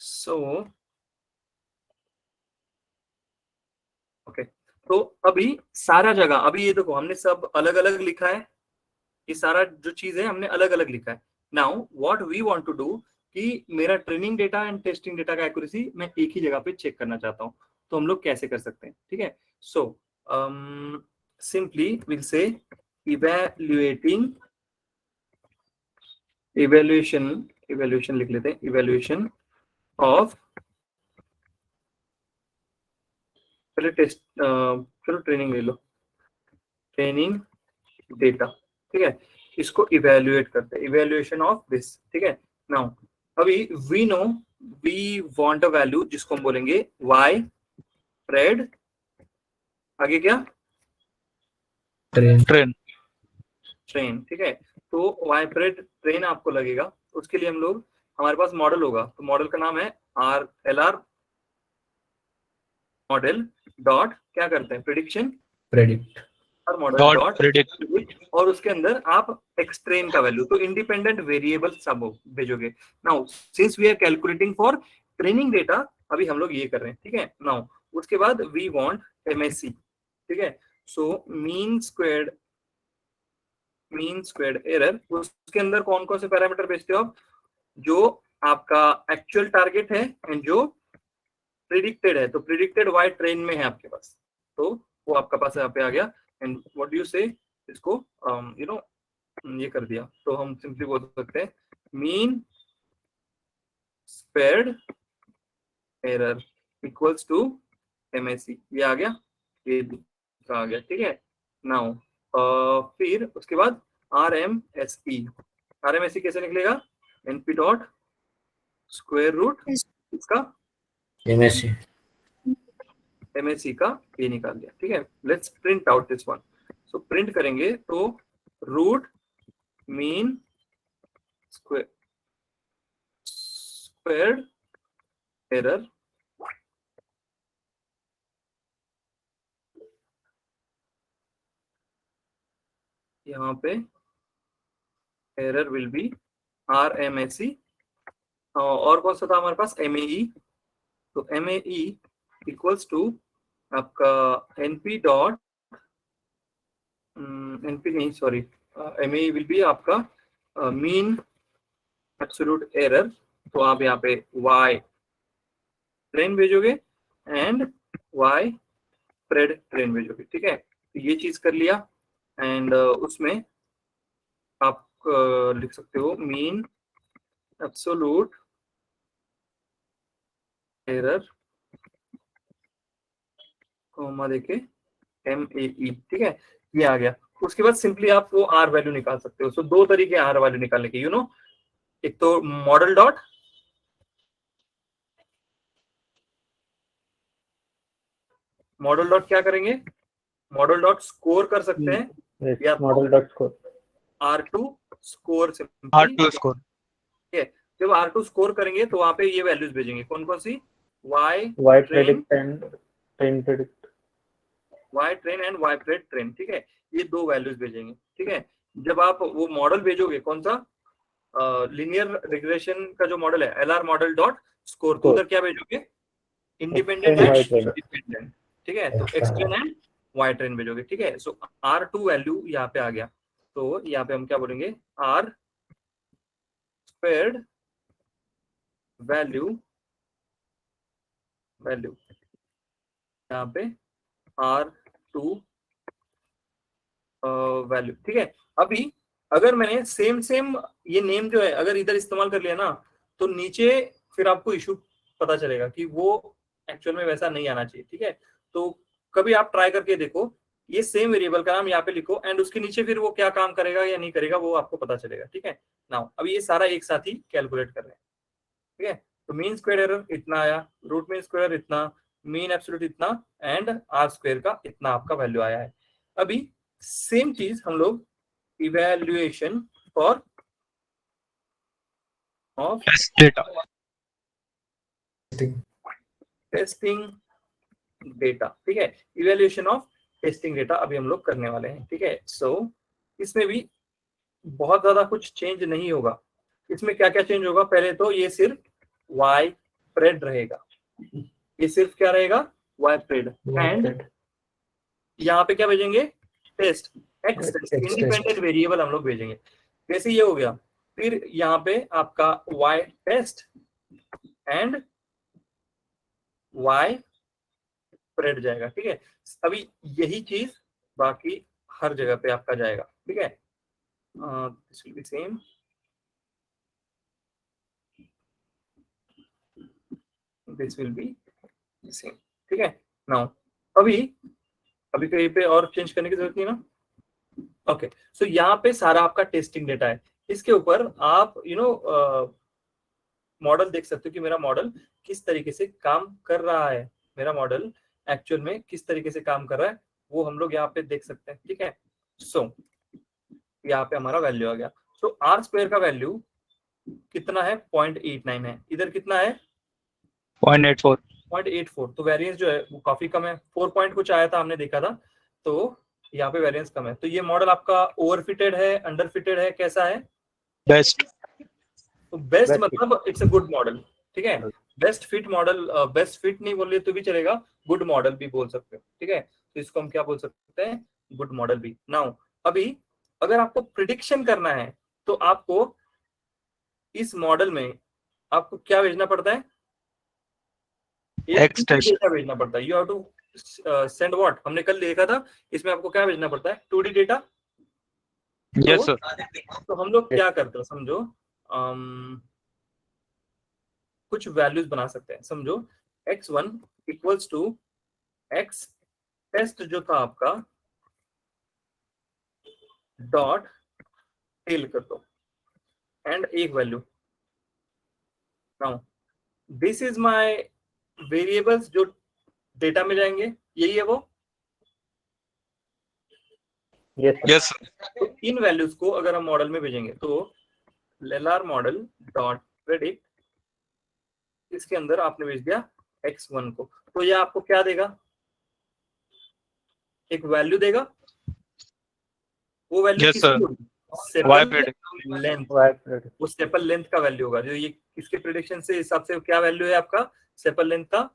सो ओके, तो अभी सारा जगह, अभी ये देखो हमने सब अलग अलग लिखा है, ये सारा जो चीज है हमने अलग अलग लिखा है। Now what we want to do कि मेरा training data and testing data का एक्यूरेसी मैं एक ही जगह पे चेक करना चाहता हूँ, तो हम लोग कैसे कर सकते हैं, ठीक है। So simply will say evaluation लिख लेते हैं, इवैल्यूएशन ऑफ, पहले टेस्ट, चलो ट्रेनिंग ले लो, ट्रेनिंग डेटा, ठीक है, इसको इवैल्यूएट करते हैं, इवैल्यूएशन ऑफ दिस, ठीक है। नाउ अभी we know we want a value जिसको हम बोलेंगे y pred, आगे क्या,
ट्रेन
ट्रेन
ट्रेन, ठीक है। तो y pred ट्रेन आपको लगेगा, उसके लिए हम लोग, हमारे पास मॉडल होगा, तो मॉडल का नाम है LR मॉडल डॉट, क्या करते हैं, prediction
predict
model
dot
dot
predict,
और उसके अंदर आप एक्सट्रेन का वैल्यू, तो इंडिपेंडेंट वेरिएबल सब भेजोगे। Now since we are calculating for training data, अभी हम लोग ये कर रहे हैं, ठीक है। नाउ उसके बाद वी वांट MSE, ठीक है। सो मीन स्क्वायर्ड एरर, उसके अंदर कौन कौन से पैरामीटर भेजते हो आप, जो आपका एक्चुअल टारगेट है एंड जो प्रिडिक्टेड है, तो प्रिडिक्टेड y ट्रेन में है आपके पास, तो वो आपका पास यहाँ पे आ गया। एंड व्हाट डू यू से, इसको यू नो ये कर दिया, तो हम सिंपली बोल सकते हैं mean squared error equals to MSE, ये आ गया, ये आ गया, ठीक है। नाउ फिर उसके बाद RMSE कैसे निकलेगा, NP डॉट स्क्वायर रूट इसका MSE का ये निकाल दिया, ठीक है। Let's print out this one, so print करेंगे तो रूट मीन स्क्वायर्ड एरर यहाँ पे एरर विल बी RMSE, और कौन सा था हमारे पास, MAE, तो MAE इक्वल्स टू आपका NP डॉट NP नहीं सॉरी, MAE विल बी आपका मीन एब्सोल्यूट एरर, तो आप यहाँ पे y ट्रेन भेजोगे एंड y pred ट्रेन भेजोगे, ठीक है। तो ये चीज कर लिया एंड उसमें आप लिख सकते हो मीन एब्सोल्यूट एरर कॉमा देके MAE, ठीक है, ये आ गया। उसके बाद सिंपली आप वो R वैल्यू निकाल सकते हो। सो दो तरीके R वैल्यू निकालने के, एक तो मॉडल डॉट क्या करेंगे, मॉडल डॉट स्कोर कर सकते हैं या
model dot score,
R2 score,
R2 score,
जब R2 स्कोर करेंगे तो वहां पे ये वैल्यूज भेजेंगे, कौन कौन सी,
y predict and train predict,
y train and y pred train, ठीक है, ये दो वैल्यूज भेजेंगे, ठीक है। जब आप वो मॉडल भेजोगे, कौन सा, लीनियर रिग्रेशन का जो मॉडल है LR मॉडल डॉट स्कोर, तो उधर क्या भेजोगे, इंडिपेंडेंट एंड डिपेंडेंट, ठीक है, तो x train and y train भेजोगे, ठीक है। सो R2 वैल्यू यहाँ पे आ गया, तो यहाँ पे हम क्या बोलेंगे, R स्क्वायर्ड वैल्यू यहाँ पे R2 वैल्यू, ठीक है। अभी अगर मैंने सेम ये नेम जो है अगर इधर इस्तेमाल कर लिया ना, तो नीचे फिर आपको इशू पता चलेगा कि वो एक्चुअल में वैसा नहीं आना चाहिए, ठीक है। तो कभी आप ट्राई करके देखो, ये सेम वेरिएबल का नाम यहाँ पे लिखो एंड उसके नीचे फिर वो क्या काम करेगा या नहीं करेगा वो आपको पता चलेगा, ठीक है। नाउ अभी ये सारा एक साथ ही कैलकुलेट कर रहे हैं, ठीक है। तो मीन स्क्वायर एरर इतना आया, रूट मीन स्क्वायर इतना, मीन एब्सोल्यूट इतना एंड R स्क्वायर का इतना आपका वैल्यू आया है। अभी सेम चीज हम लोग evaluation for of
data,
testing data, ठीक है, इवैल्यूएशन ऑफ टेस्टिंग डेटा अभी हम लोग करने वाले हैं, ठीक है। सो इसमें भी बहुत ज्यादा कुछ चेंज नहीं होगा। इसमें क्या क्या चेंज होगा, पहले तो ये सिर्फ y pred रहेगा, ये सिर्फ क्या रहेगा, y pred, एंड यहाँ पे क्या भेजेंगे, टेस्ट x इंडिपेंडेंट वेरिएबल हम लोग भेजेंगे। जैसे ये हो गया, फिर यहाँ पे आपका y test and y spread जाएगा, ठीक है। अभी यही चीज बाकी हर जगह पे आपका जाएगा, ठीक है। This will be same, this will be same, ठीक है। नाउ अभी कहीं पे और चेंज करने की जरूरत नहीं ना। ओके, सो यहाँ पे सारा आपका टेस्टिंग डेटा है। इसके ऊपर आप मॉडल देख सकते हो कि मेरा मॉडल किस तरीके से काम कर रहा है, मेरा मॉडल एक्चुअल में किस तरीके से काम कर रहा है वो हम लोग यहाँ पे देख सकते हैं, ठीक है। सो यहाँ पे हमारा वैल्यू आ गया। सो आर स्क्वायर का वैल्यू कितना है, 0.89 है। इधर कितना है,
0.84।
0.84। तो वेरिएंस जो है वो काफी कम है, 4 पॉइंट कुछ आया था हमने देखा था, तो यहाँ पे वेरिएंस कम है। तो ये मॉडल आपका ओवरफिटेड है, अंडरफिटेड है, कैसा है?
बेस्ट।
तो बेस्ट
Best
मतलब इट्स अ गुड मॉडल, ठीक है। Best fit model, best fit नहीं बोल रहे तो भी चलेगा, गुड मॉडल भी बोल सकते हो, ठीक है। तो इसको हम क्या बोल सकते हैं, गुड मॉडल भी। नाउ अभी अगर आपको प्रिडिक्शन करना है तो आपको इस मॉडल में आपको क्या भेजना पड़ता है,
X test।
डेटा भेजना पड़ता है। You have to send what, हमने कल देखा था, इसमें आपको क्या भेजना पड़ता है, 2D डेटा।
Yes sir.
तो हम लोग क्या करते हैं, समझो कुछ वैल्यूज बना सकते हैं। समझो x1 equals to x test जो था आपका डॉट टेल कर दो एंड एक value. Now this is my variables जो डेटा में जाएंगे, यही है वो।
यस
तो इन वैल्यूज को अगर हम मॉडल में भेजेंगे तो LR मॉडल डॉट प्रेडिक्ट, इसके अंदर आपने भेज दिया x1 को, तो ये आपको क्या देगा, एक वैल्यू देगा। वो value
yes sir. Y predict।
Length,
Y predict।
वो सेपल लेंथ का वैल्यू होगा। जो ये इसके प्रेडिक्शन से हिसाब से क्या वैल्यू है आपका सेपल लेंथ का,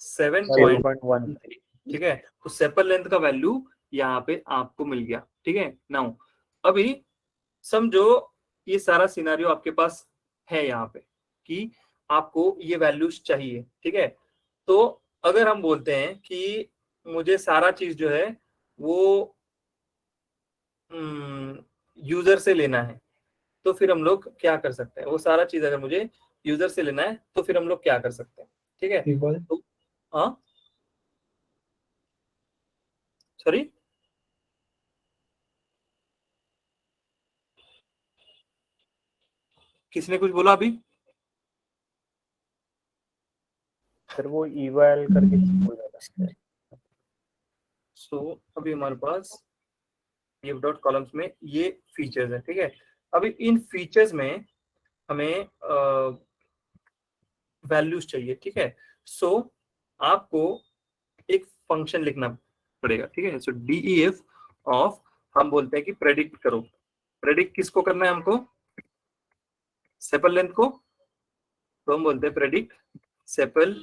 7.1, ठीक है। तो सेपल लेंथ का वैल्यू यहाँ पे आपको मिल गया, ठीक है। नाउ अभी समझो ये सारा सिनेरियो आपके पास है यहाँ पे कि आपको ये वैल्यूज चाहिए, ठीक है। तो अगर हम बोलते हैं कि मुझे सारा चीज जो है वो यूजर से लेना है, तो फिर हम लोग क्या कर सकते हैं, वो सारा चीज अगर मुझे यूजर से लेना है तो फिर हम लोग क्या कर सकते हैं, ठीक है। तो हाँ सॉरी, किसने कुछ बोला अभी?
सर वो eval करके बोल रहा था।
सो अभी हमारे पास ये डॉट कॉलम्स में ये फीचर्स है, ठीक है। अभी इन फीचर्स में हमें वैल्यूज चाहिए, ठीक है। सो आपको एक फंक्शन लिखना पड़ेगा, ठीक है। सो DEF ऑफ, हम बोलते हैं कि प्रेडिक्ट करो। प्रेडिक्ट किसको करना है हमको, सेपल लेंथ को, तो हम बोलते हैं प्रेडिक्ट सेपल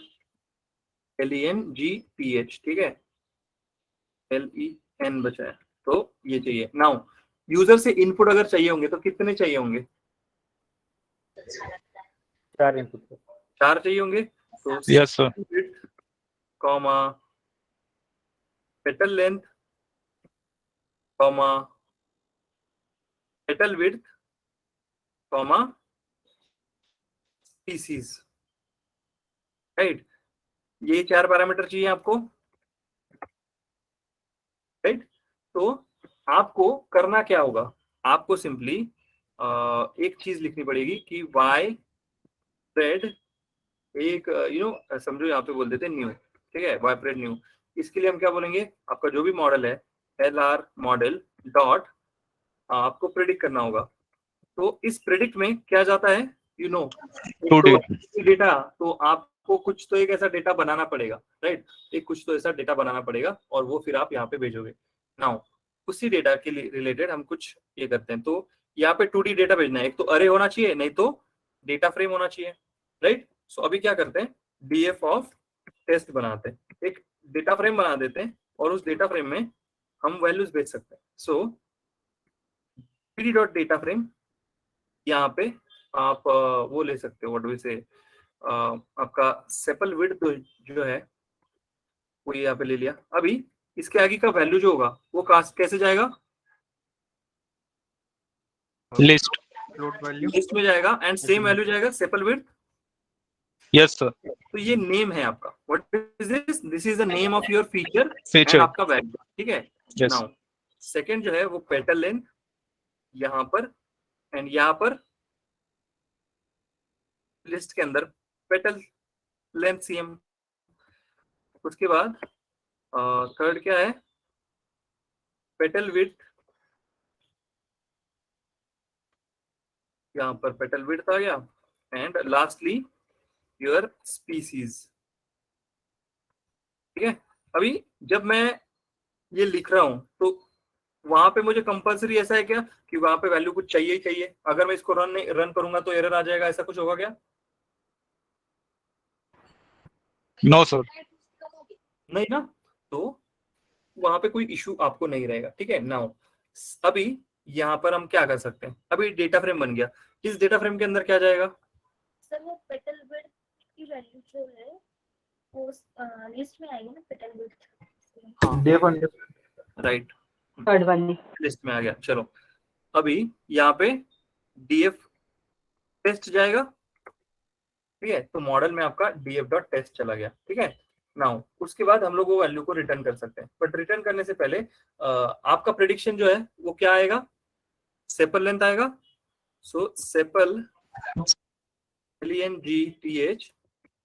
LENGPH, ठीक है। LEN बचा है तो ये चाहिए। नाउ यूजर से इनपुट अगर चाहिए होंगे तो कितने चाहिए होंगे,
4 इनपुट।
4 चाहिए होंगे। तो
yes sir.
Comma petal length comma petal width comma species, right. ये 4 पैरामीटर चाहिए आपको, राइट। तो आपको करना क्या होगा, आपको सिंपली एक चीज लिखनी पड़ेगी कि y प्रेड एक समझो यहाँ पे बोल देते हैं न्यू, ठीक है। y प्रेड न्यू, इसके लिए हम क्या बोलेंगे, आपका जो भी मॉडल है LR मॉडल डॉट आपको प्रेडिक्ट करना होगा। तो इस प्रेडिक्ट में क्या जाता है, डेटा, तो आपको कुछ तो एक ऐसा डेटा बनाना पड़ेगा, राइट। एक कुछ तो ऐसा डेटा बनाना पड़ेगा और वो फिर आप यहाँ पे भेजोगे। नाउ उसी डेटा के रिलेटेड हम कुछ ये करते हैं। तो यहाँ पे 2D डेटा भेजना है, एक तो अरे होना चाहिए, नहीं तो डेटा फ्रेम होना चाहिए, राइट। सो अभी क्या करते हैं, DF ऑफ टेस्ट बनाते हैं, एक डेटा फ्रेम बना देते हैं और उस डेटा फ्रेम में हम वैल्यूज भेज सकते हैं। सो pd डॉट डेटा फ्रेम, यहाँ पे आप वो ले सकते हो, व्हाट डू वी से, आपका सेपल विड्थ जो है वो यहाँ पे ले लिया। अभी इसके आगे का वैल्यू जो होगा वो कैसे जाएगा,
लिस्ट।
Float value.
लिस्ट में जाएगा एंड सेम वैल्यू जाएगा सेपल विड्थ।
Yes sir.
तो ये नेम है आपका, what is this, this is the name of your feature and
feature.
आपका वैल्यू, ठीक है।
यस।
नाउ सेकंड जो है वो पेटल लेंथ यहाँ पर एंड यहाँ पर लिस्ट के अंदर पेटल लेंथ cm। उसके बाद थर्ड क्या है, पेटल विड्थ, यहाँ पर पेटल विड्थ आ गया एंड लास्टली योर स्पीसीज, ठीक है। अभी जब मैं ये लिख रहा हूं तो वहां पे मुझे कंपलसरी ऐसा है क्या कि वहां पे वैल्यू कुछ चाहिए ही चाहिए, अगर मैं इसको रन करूंगा तो एरर आ जाएगा, ऐसा कुछ होगा क्या?
No sir.
नहीं ना, तो वहां पे कोई इशू आपको नहीं रहेगा, ठीक है। नाउ अभी यहाँ पर हम क्या कर सकते हैं, अभी डेटा फ्रेम बन गया, इस डेटा फ्रेम के अंदर क्या जाएगा?
सर वो पेटल विड्थ की वैल्यू जो है वो लिस्ट में आएगी ना, petal width.
D1
right,
third वाली
लिस्ट में आ गया। चलो अभी यहाँ पे df टेस्ट जाएगा, ठीक है। तो मॉडल में आपका df डॉट टेस्ट चला गया, ठीक है। नाउ उसके बाद हम लोग वो वैल्यू को रिटर्न कर सकते हैं, बट रिटर्न करने से पहले आपका प्रेडिक्शन जो है वो क्या आएगा, सेपल लेंथ आएगा। सो सेपल LENGTH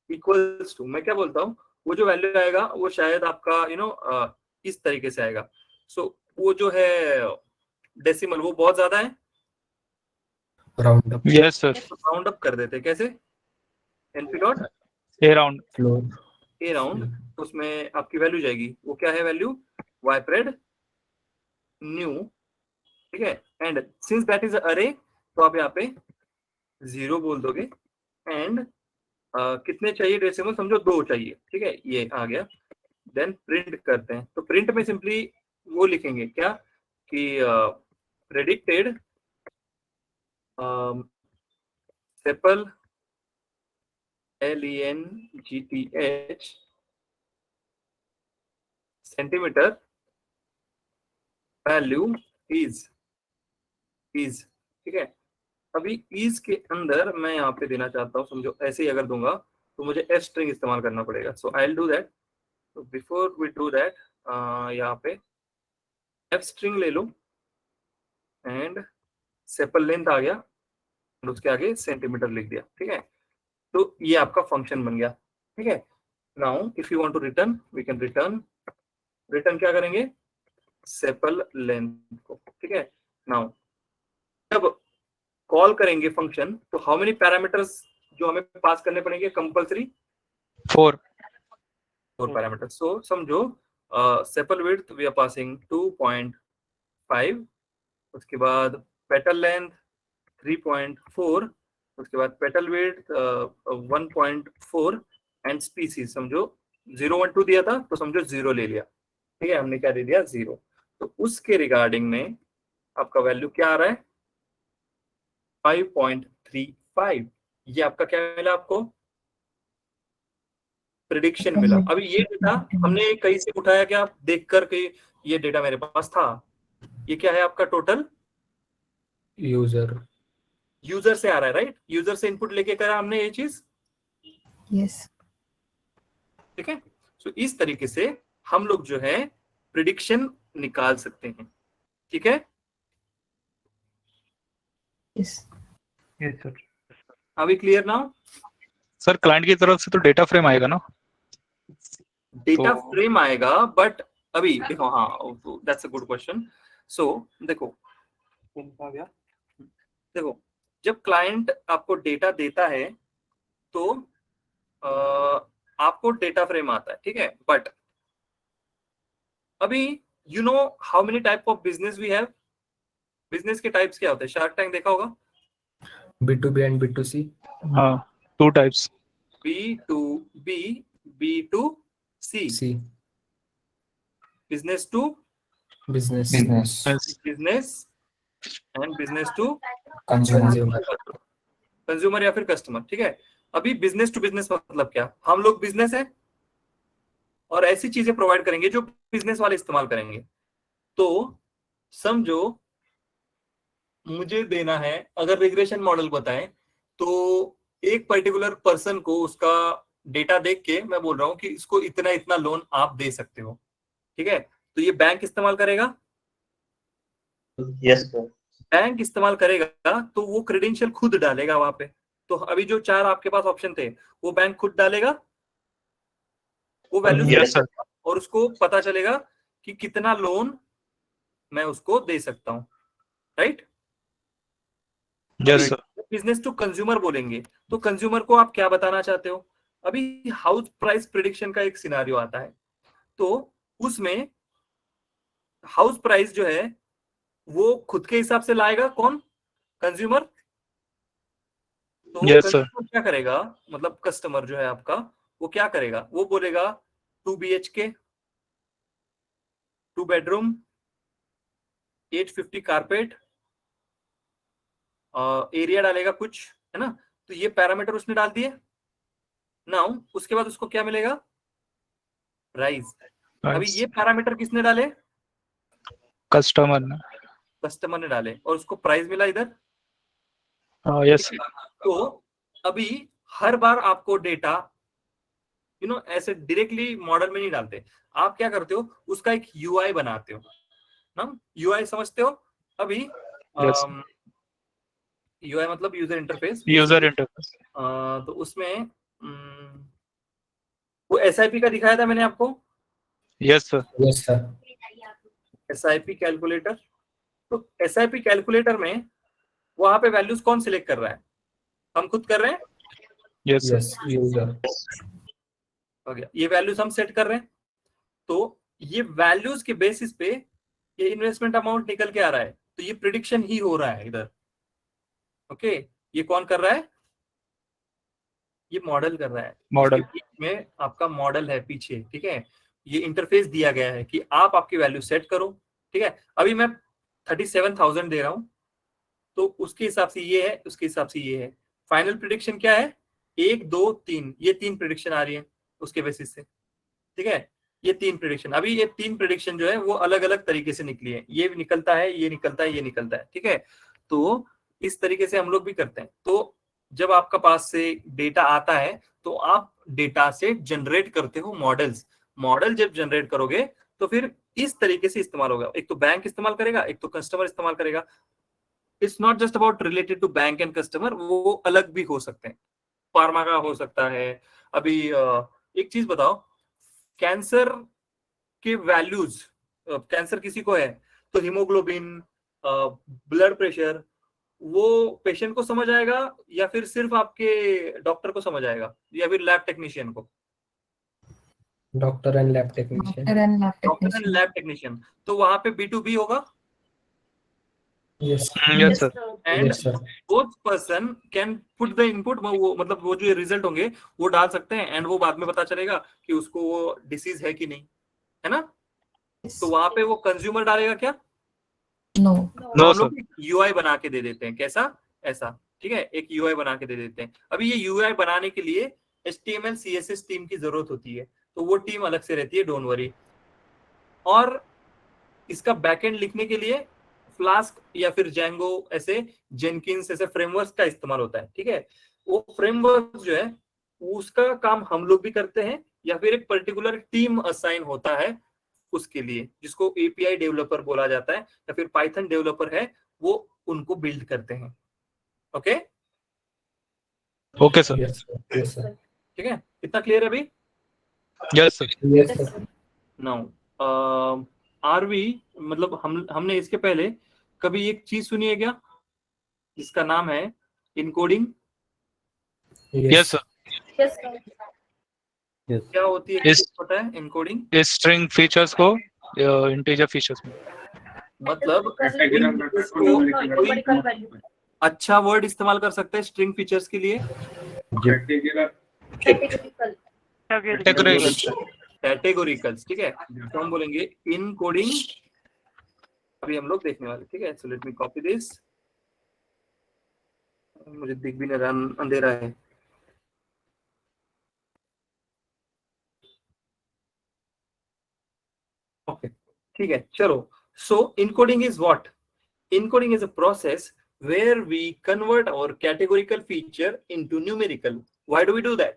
इक्वल्स टू, मैं क्या बोलता हूँ, वो जो वैल्यू आएगा वो शायद आपका इस तरीके से आएगा। सो वो जो है डेसिमल वो बहुत ज्यादा है,
round up,
yes sir.
Round up कर देते, कैसे, np dot
A round.
Floor,
A round, तो उसमें आपकी वैल्यू जाएगी, वो क्या है वैल्यू, ypred न्यू, ठीक है। एंड सिंस दैट इज अरे, तो आप यहाँ पे 0 बोल दोगे एंड कितने चाहिए डेसिमल, समझो 2 चाहिए, ठीक है, ये आ गया। देन प्रिंट करते हैं, तो प्रिंट में सिंपली वो लिखेंगे क्या कि predicted sepal LENGTH centimetre value is, ठीक है। अभी इज के अंदर मैं यहाँ पे देना चाहता हूँ, समझो ऐसे ही अगर दूंगा तो मुझे एफ स्ट्रिंग इस्तेमाल करना पड़ेगा। सो आई विल डू दैट। तो बिफोर वी डू दैट, यहाँ पे एफ स्ट्रिंग ले लो एंड सेपल लेंथ आ गया और उसके आगे सेंटीमीटर लिख दिया, ठीक है। तो ये आपका फंक्शन बन गया, ठीक है। Now if you want to return, we can return क्या करेंगे, सेपल लेंथ को, ठीक है। नाउ जब कॉल करेंगे फंक्शन तो हाउ मेनी पैरामीटर्स जो हमें पास करने पड़ेंगे कंपलसरी,
4
पैरामीटर्स। सो समझो sepal width we are passing 2.5, उसके बाद पेटल लेंथ 3.4, उसके बाद पेटल विड्थ 1.4 एंड स्पीसीज समझो 012 दिया था तो समझो 0 ले लिया, ठीक है। हमने क्या दे दिया, 0। तो उसके रिगार्डिंग में आपका वैल्यू क्या आ रहा है, 5.35। ये आपका क्या मिला, आपको प्रिडिक्शन मिला। अभी ये डेटा हमने कहीं से उठाया क्या, आप देख कर के ये डेटा मेरे पास था, ये क्या है आपका टोटल यूजर से आ रहा है, राइट। यूजर से इनपुट लेके करा हमने ये चीज,
यस।
ठीक है। सो इस तरीके से हम लोग जो है प्रिडिक्शन निकाल सकते हैं, ठीक है।
Yes
sir.
अभी क्लियर नाउ?
सर क्लाइंट की तरफ से तो डेटा फ्रेम आएगा ना,
डेटा
तो-
फ्रेम आएगा, बट अभी देखो, हाँ दैट्स अ गुड क्वेश्चन। सो देखो जब क्लाइंट आपको डेटा देता है तो आपको डेटा फ्रेम आता है, ठीक है। बट अभी you know how many type of business we have, business के टाइप्स क्या होते हैं, शार्क टैंक देखा होगा,
B2B and B2C,
हाँ 2 types.
B2B, B2C,
C,
business to
business,
business, and business to
consumer.
Consumer या फिर कस्टमर। ठीक है, अभी बिजनेस टू बिजनेस मतलब क्या, हम लोग बिजनेस है और ऐसी चीजें प्रोवाइड करेंगे जो बिजनेस वाले इस्तेमाल करेंगे। तो समझो मुझे देना है, अगर रिग्रेशन मॉडल बताएं तो एक पर्टिकुलर पर्सन को उसका डेटा देख के मैं बोल रहा हूं कि इसको इतना इतना लोन आप दे सकते हो। ठीक है, तो ये बैंक इस्तेमाल करेगा।
Yes sir.
बैंक इस्तेमाल करेगा तो वो क्रेडेंशियल खुद डालेगा वहां पे। तो अभी जो 4 आपके पास ऑप्शन थे वो बैंक खुद डालेगा, वो वैल्यू
Yes, sir.
और उसको पता चलेगा कि कितना लोन मैं उसको दे सकता हूं। Right?
Yes, sir.
Business to consumer बोलेंगे तो कंज्यूमर को आप क्या बताना चाहते हो? अभी हाउस प्राइस प्रिडिक्शन का एक सिनारियो आता है, तो उसमें हाउस प्राइस जो है वो खुद के हिसाब से लाएगा कौन? कंज्यूमर। तो
Yes, sir.
कंज्यूमर क्या करेगा, मतलब कस्टमर जो है आपका वो क्या करेगा, वो बोलेगा 2 BHK, 2 बेडरूम, 850 कारपेट, एरिया डालेगा कुछ, है ना? तो ये पैरामीटर उसने डाल दिए। नाउ उसके बाद उसको क्या मिलेगा? प्राइस। अभी ये पैरामीटर किसने डाले?
कस्टमर ने।
कस्टमर ने डाले और उसको प्राइस मिला इधर।
यस।
तो अभी हर बार आपको डेटा ऐसे डायरेक्टली मॉडल में नहीं डालते, आप क्या करते हो, उसका एक यूआई बनाते हो ना। यूआई समझते हो? अभी
Yes.
यूआई मतलब यूजर इंटरफेस।
User interface.
तो उसमें वो एसआईपी का दिखाया था मैंने आपको।
Yes sir.
Yes sir.
SIP calculator. तो एसआईपी कैलकुलेटर में वहां पे वैल्यूज कौन सिलेक्ट कर रहा है? हम खुद कर रहे हैं।
Yes
yes user.
हो गया, ये वैल्यूज हम सेट कर रहे हैं। तो ये वैल्यूज के बेसिस पे ये इन्वेस्टमेंट अमाउंट निकल के आ रहा है, तो ये प्रिडिक्शन ही हो रहा है इधर। ओके, ये कौन कर रहा है? ये मॉडल कर रहा है।
मॉडल
में आपका मॉडल है पीछे। ठीक है, ये इंटरफेस दिया गया है कि आप आपकी वैल्यू सेट करो। ठीक है, अभी मैं 37,000 दे रहा हूं, तो उसके हिसाब से ये है, उसके हिसाब से ये है। फाइनल प्रिडिक्शन क्या है? 1 2 3, ये 3 प्रिडिक्शन आ रही है उसके बेसिस से। ठीक है, ये 3 प्रिडिक्शन, अभी ये 3 प्रिडिक्शन जो है वो अलग अलग तरीके से निकली है। ये निकलता है, ये निकलता है, ये निकलता है। ठीक है, तो इस तरीके से हम लोग भी करते हैं। तो जब आपका पास से डेटा आता है तो आप डेटा से जनरेट करते हो मॉडल्स। मॉडल जब जनरेट करोगे तो फिर इस तरीके से इस्तेमाल होगा। एक तो बैंक इस्तेमाल करेगा, एक तो कस्टमर इस्तेमाल करेगा। It's not just about related to bank and customer, वो अलग भी हो सकते हैं। फार्मा का हो सकता है। अभी एक चीज बताओ, कैंसर के वैल्यूज, कैंसर किसी को है तो हीमोग्लोबिन, ब्लड प्रेशर, वो पेशेंट को समझ आएगा या फिर सिर्फ आपके डॉक्टर को समझ आएगा या फिर लैब टेक्नीशियन को?
Doctor and lab technician.
Doctor and lab technician. तो वहां पे B2B होगा।
Yes
yes sir.
And
yes sir.
Both person can put the input, वो मतलब वो जो रिजल्ट होंगे वो डाल सकते हैं एंड वो बाद में पता चलेगा कि उसको वो डिसीज है कि नहीं, है ना? तो वहां पे वो कंज्यूमर डालेगा क्या?
नो।
नो
हम लोग
सर।
यूआई बना के दे देते हैं। कैसा? ऐसा। ठीक है, एक यूआई बना के दे देते हैं। अभी ये यूआई बनाने के लिए HTML CSS टीम की जरूरत होती है, तो वो टीम अलग से रहती है, डोंट वरी। और इसका बैकएंड लिखने के लिए फ्लास्क या फिर जेंगो, ऐसे जेनकिंस, ऐसे फ्रेमवर्क का इस्तेमाल होता है। ठीक है, वो फ्रेमवर्क जो है उसका काम हम लोग भी करते हैं या फिर एक पर्टिकुलर टीम असाइन होता है उसके लिए, जिसको API डेवलपर बोला जाता है या फिर पाइथन डेवलपर है, वो उनको बिल्ड करते हैं। Okay
okay sir.
Yes sir. Yes sir.
ठीक है, इतना क्लियर है अभी?
Yes sir.
Yes sir.
Now आरवी, मतलब हमने इसके पहले कभी एक चीज सुनी है क्या जिसका नाम है इनकोडिंग?
Yes sir.
क्या होती है,
इस-
किसको पता है इनकोडिंग?
इस स्ट्रिंग फीचर्स को इंटीजर फीचर्स में।
मतलब कोई अच्छा वर्ड इस्तेमाल कर सकते हैं स्ट्रिंग फीचर्स के लिए?
कैटेगोरिकल।
कैटेगोरिकल्स। ठीक है, तो हम बोलेंगे इनकोडिंग अभी हम लोग देखने वाले, ठीक है। So let me copy this, मुझे दिख भी नहीं रहा, अंधेरा है। ओके, ठीक है, चलो। So encoding is what? Encoding is a process where we convert our categorical feature into numerical. Why do we do that?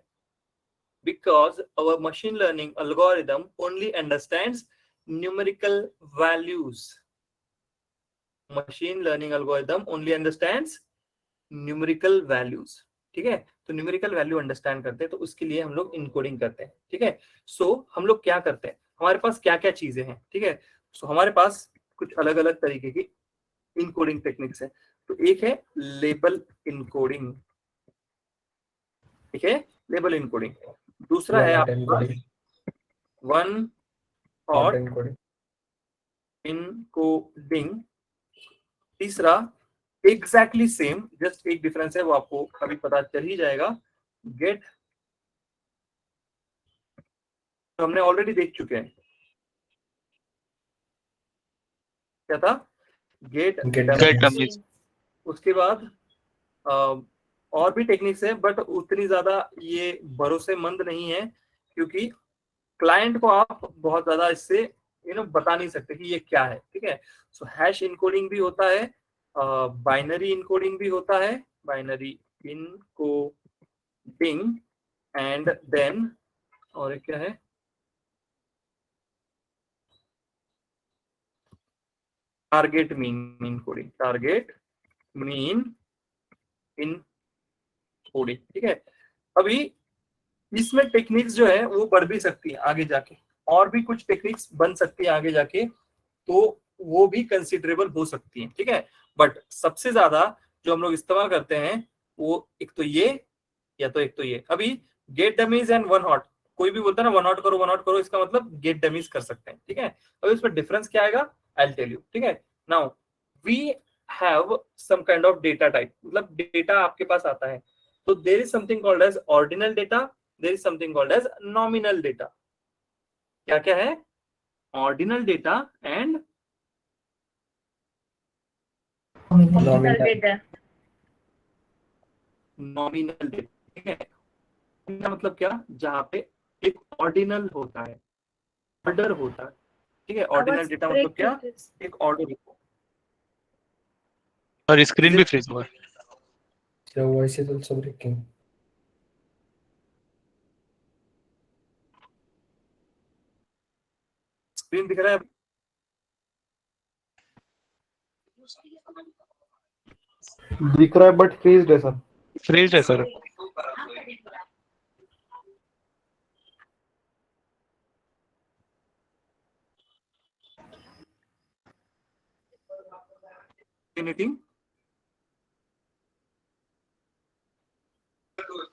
Because our machine learning algorithm only understands numerical values. Machine learning algorithm only understands numerical values. ठीक है, तो numerical value understand करते हैं, तो उसके लिए हम लोग इनकोडिंग करते हैं। ठीक है, सो हम लोग क्या करते हैं, हमारे पास क्या क्या चीजें हैं। ठीक है, सो हमारे पास कुछ अलग अलग तरीके की इनकोडिंग टेक्निक्स है। तो एक है लेबल इनकोडिंग, ठीक है, लेबल इनकोडिंग। दूसरा है
One-hot
आपके पास
encoding,
one
hot
hot
encoding,
encoding. तीसरा एग्जैक्टली सेम, जस्ट एक डिफरेंस है, वो आपको अभी पता चल ही जाएगा, गेट। तो हमने ऑलरेडी देख चुके हैं, क्या था, gate
Get
Get
dummies.
dummies.
उसके बाद और भी टेक्निक्स है, बट उतनी ज्यादा ये भरोसेमंद नहीं है, क्योंकि क्लाइंट को आप बहुत ज्यादा इससे बता नहीं सकते कि ये क्या है। ठीक है, सो हैश इनकोडिंग भी होता है, बाइनरी इनकोडिंग भी होता है, बाइनरी इनकोडिंग, एंड देन और एक क्या है, target mean encoding, target mean encoding. ठीक है, अभी इसमें टेक्निक्स जो है वो बढ़ भी सकती है आगे जाके, और भी कुछ टेक्निक्स बन सकती है आगे जाके, तो वो भी कंसिडरेबल हो सकती है। ठीक है, बट सबसे ज्यादा जो हम लोग इस्तेमाल करते हैं वो एक तो ये, या तो एक तो ये। अभी get dummies and one hot, कोई भी बोलता है ना वन हॉट करो, वन हॉट करो, इसका मतलब गेट डमीज कर सकते हैं। ठीक है, अभी इसमें डिफरेंस क्या आएगा, आई विल टेल यू। ठीक है, now we have some kind of data type, मतलब डेटा आपके पास आता है, तो there is something called as ordinal data, there is something called as nominal data. क्या क्या है, ordinal data and
nominal,
nominal data. ठीक है, इनका मतलब क्या, जहाँ पे एक ऑर्डिनल होता है, ऑर्डर होता है। ठीक है, ऑर्डिनल डेटा मतलब क्या, एक ऑर्डर।
और स्क्रीन भी फ्रीज हुआ है।
your voice is also breaking.
Screen दिख रहा है,
दिख रहा है बट फ्रीज है सर।
फ्रीज है sir.
Anything?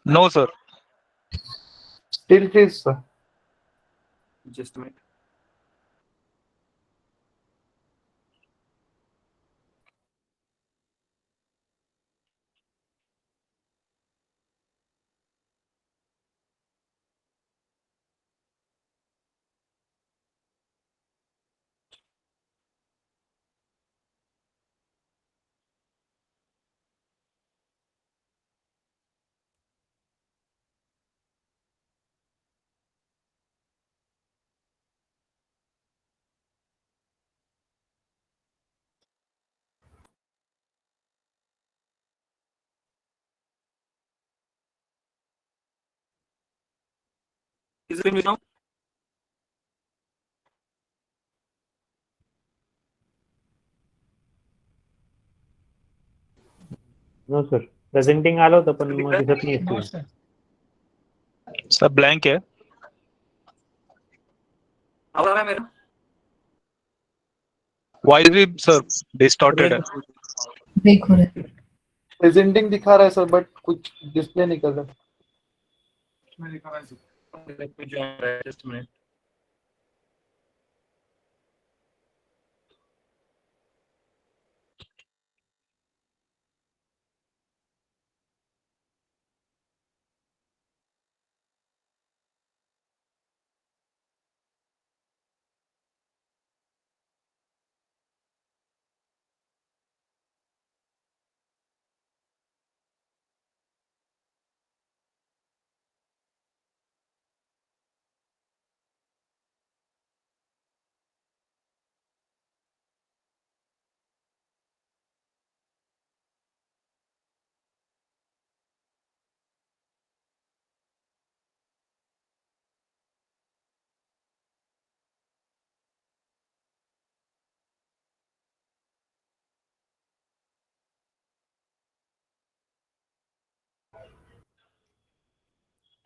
No sir.
Still freeze sir.
Just minute, is it now?
No sir, presenting आलं होतं पण
दिख
मग
रहा है?
दिसत नाही स्क्रीन।
सब ब्लैंक है।
आवाज आ रहा है मेरा?
वॉइस भी सर डिस्टॉर्टेड है।
ब्रेक हो रहा है।
प्रेजेंटिंग दिखा रहा है सर बट कुछ डिस्प्ले नहीं कर रहा।
Let me join, just a minute.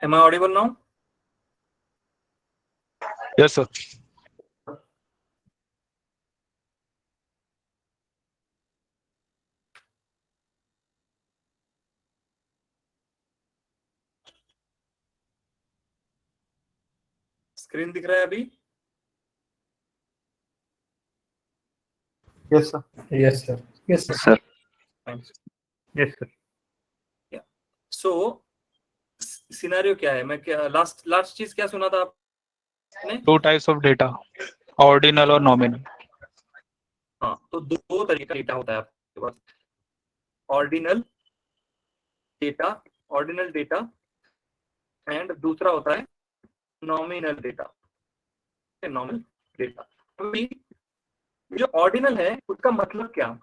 Am I audible now?
Yes, sir.
Screen दिख रहा है अभी?
Yes, sir.
Yes, sir.
Yes, sir.
Thanks.
Yes, sir.
So scenario क्या है? मैं क्या लास्ट चीज क्या सुना था आपने?
2 types of data, ordinal और nominal.
हाँ, तो दो तरीके का डेटा होता है आपके पास, ऑर्डिनल डेटा एंड दूसरा होता है नॉमिनल डेटा। नॉमिनल डेटा, जो ऑर्डिनल है उसका मतलब क्या?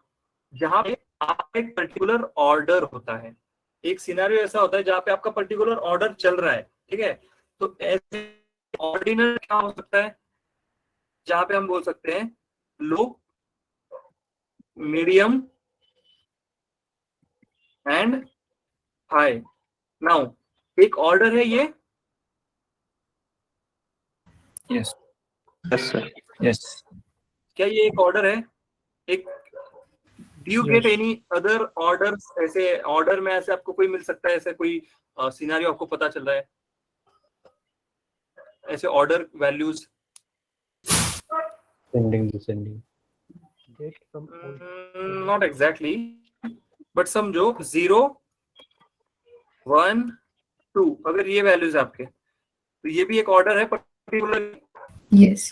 जहां पे आपका एक पर्टिकुलर ऑर्डर होता है, एक सिनेरियो ऐसा होता है जहां पे आपका पर्टिकुलर ऑर्डर चल रहा है, ठीक है? तो ऐसे ऑर्डिनल क्या हो सकता है? जहां पे हम बोल सकते हैं लो, मीडियम एंड हाई। नाउ एक ऑर्डर है ये।
Yes.
Yes, sir.
Yes.
क्या ये एक ऑर्डर है? एक do you get any other orders? ऐसे ऑर्डर में ऐसे आपको कोई मिल सकता है, ऐसे कोई सिनेरियो आपको पता चल रहा है ऐसे order values?
Sending, descending.
Date from old.
Not exactly, but समझो 0 1 2, अगर ये वैल्यूज आपके, तो ये भी एक ऑर्डर है particular.
Yes.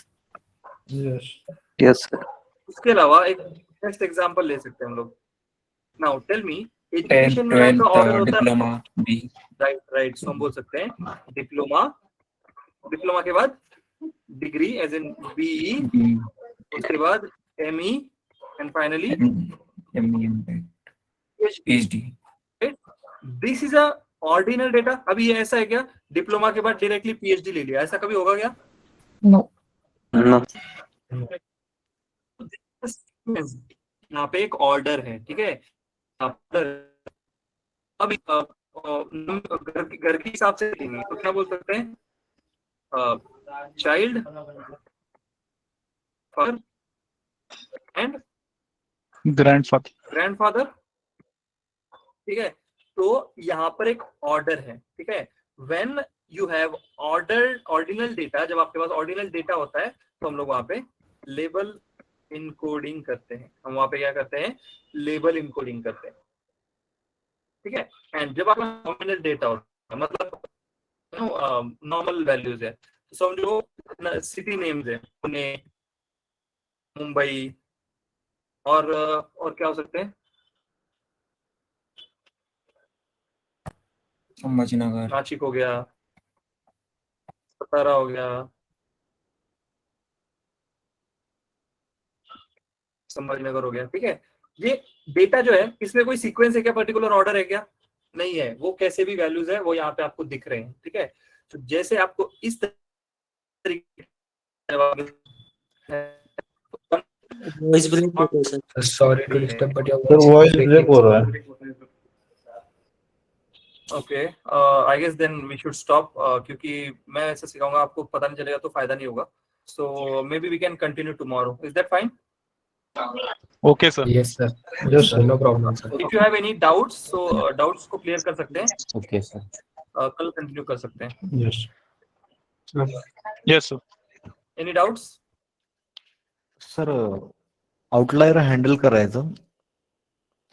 Yes.
Yes, sir.
उसके अलावा एक नेक्स्ट एग्जांपल ले सकते हैं हम लोग। नाउ टेल मी,
10th,
एजुकेशन में आपका
12th,
ऑर्डर होता है,
diploma, B.
राइट, सो हम बोल सकते हैं डिप्लोमा के बाद degree as in BE,
B.
उसके बाद ME and finally
ME, PhD.
This is a ordinal data. अभी ये ऐसा है क्या डिप्लोमा के बाद डायरेक्टली पीएचडी ले लिया? ऐसा कभी होगा क्या?
No.
No.
यहाँ पे एक ऑर्डर है, ठीक है? अभी घर के हिसाब से देखेंगे तो क्या बोल सकते हैं? Child, father and
Grandfather.
Grandfather, ठीक है? तो यहाँ पर एक ऑर्डर है, ठीक है? When you have ordinal data, जब आपके पास ऑर्डिनल डेटा होता है तो हम लोग वहां पे लेबल इनकोडिंग करते हैं। हम वहां पे क्या करते हैं? लेबल इनकोडिंग करते हैं, ठीक है? एंड जब आपका नॉमिनल डेटा होता है, मतलब नॉर्मल वैल्यूज है, तो समझो सिटी नेम्स है, पुणे, मुंबई, और क्या हो सकते हैं?
संभाजीनगर.
नासिक हो गया, सतारा हो गया, संभाजीनगर हो गया, ठीक है? ये डेटा जो है इसमें कोई सीक्वेंस है क्या? पर्टिकुलर ऑर्डर है क्या? नहीं है, वो कैसे भी वैल्यूज है वो यहाँ पे आपको दिख रहे हैं, ठीक है? तो जैसे आपको इस तरीके
Sorry to disturb, but your
Sir, voice
is
break हो रहा है.
Okay, I guess then we should stop, क्योंकि मैं ऐसे सिखाऊंगा आपको पता नहीं चलेगा तो फायदा नहीं होगा। So maybe we can continue tomorrow, is that fine?
Okay, sir.
Yes, sir. Yes, sir. No problem, sir.
If you have any doubts, so doubts को क्लियर कर सकते हैं,
Okay, sir.
कल कंटिन्यू कर सकते हैं।
Yes.
Yes, sir.
Any doubts?
Sir outlier handle करायचं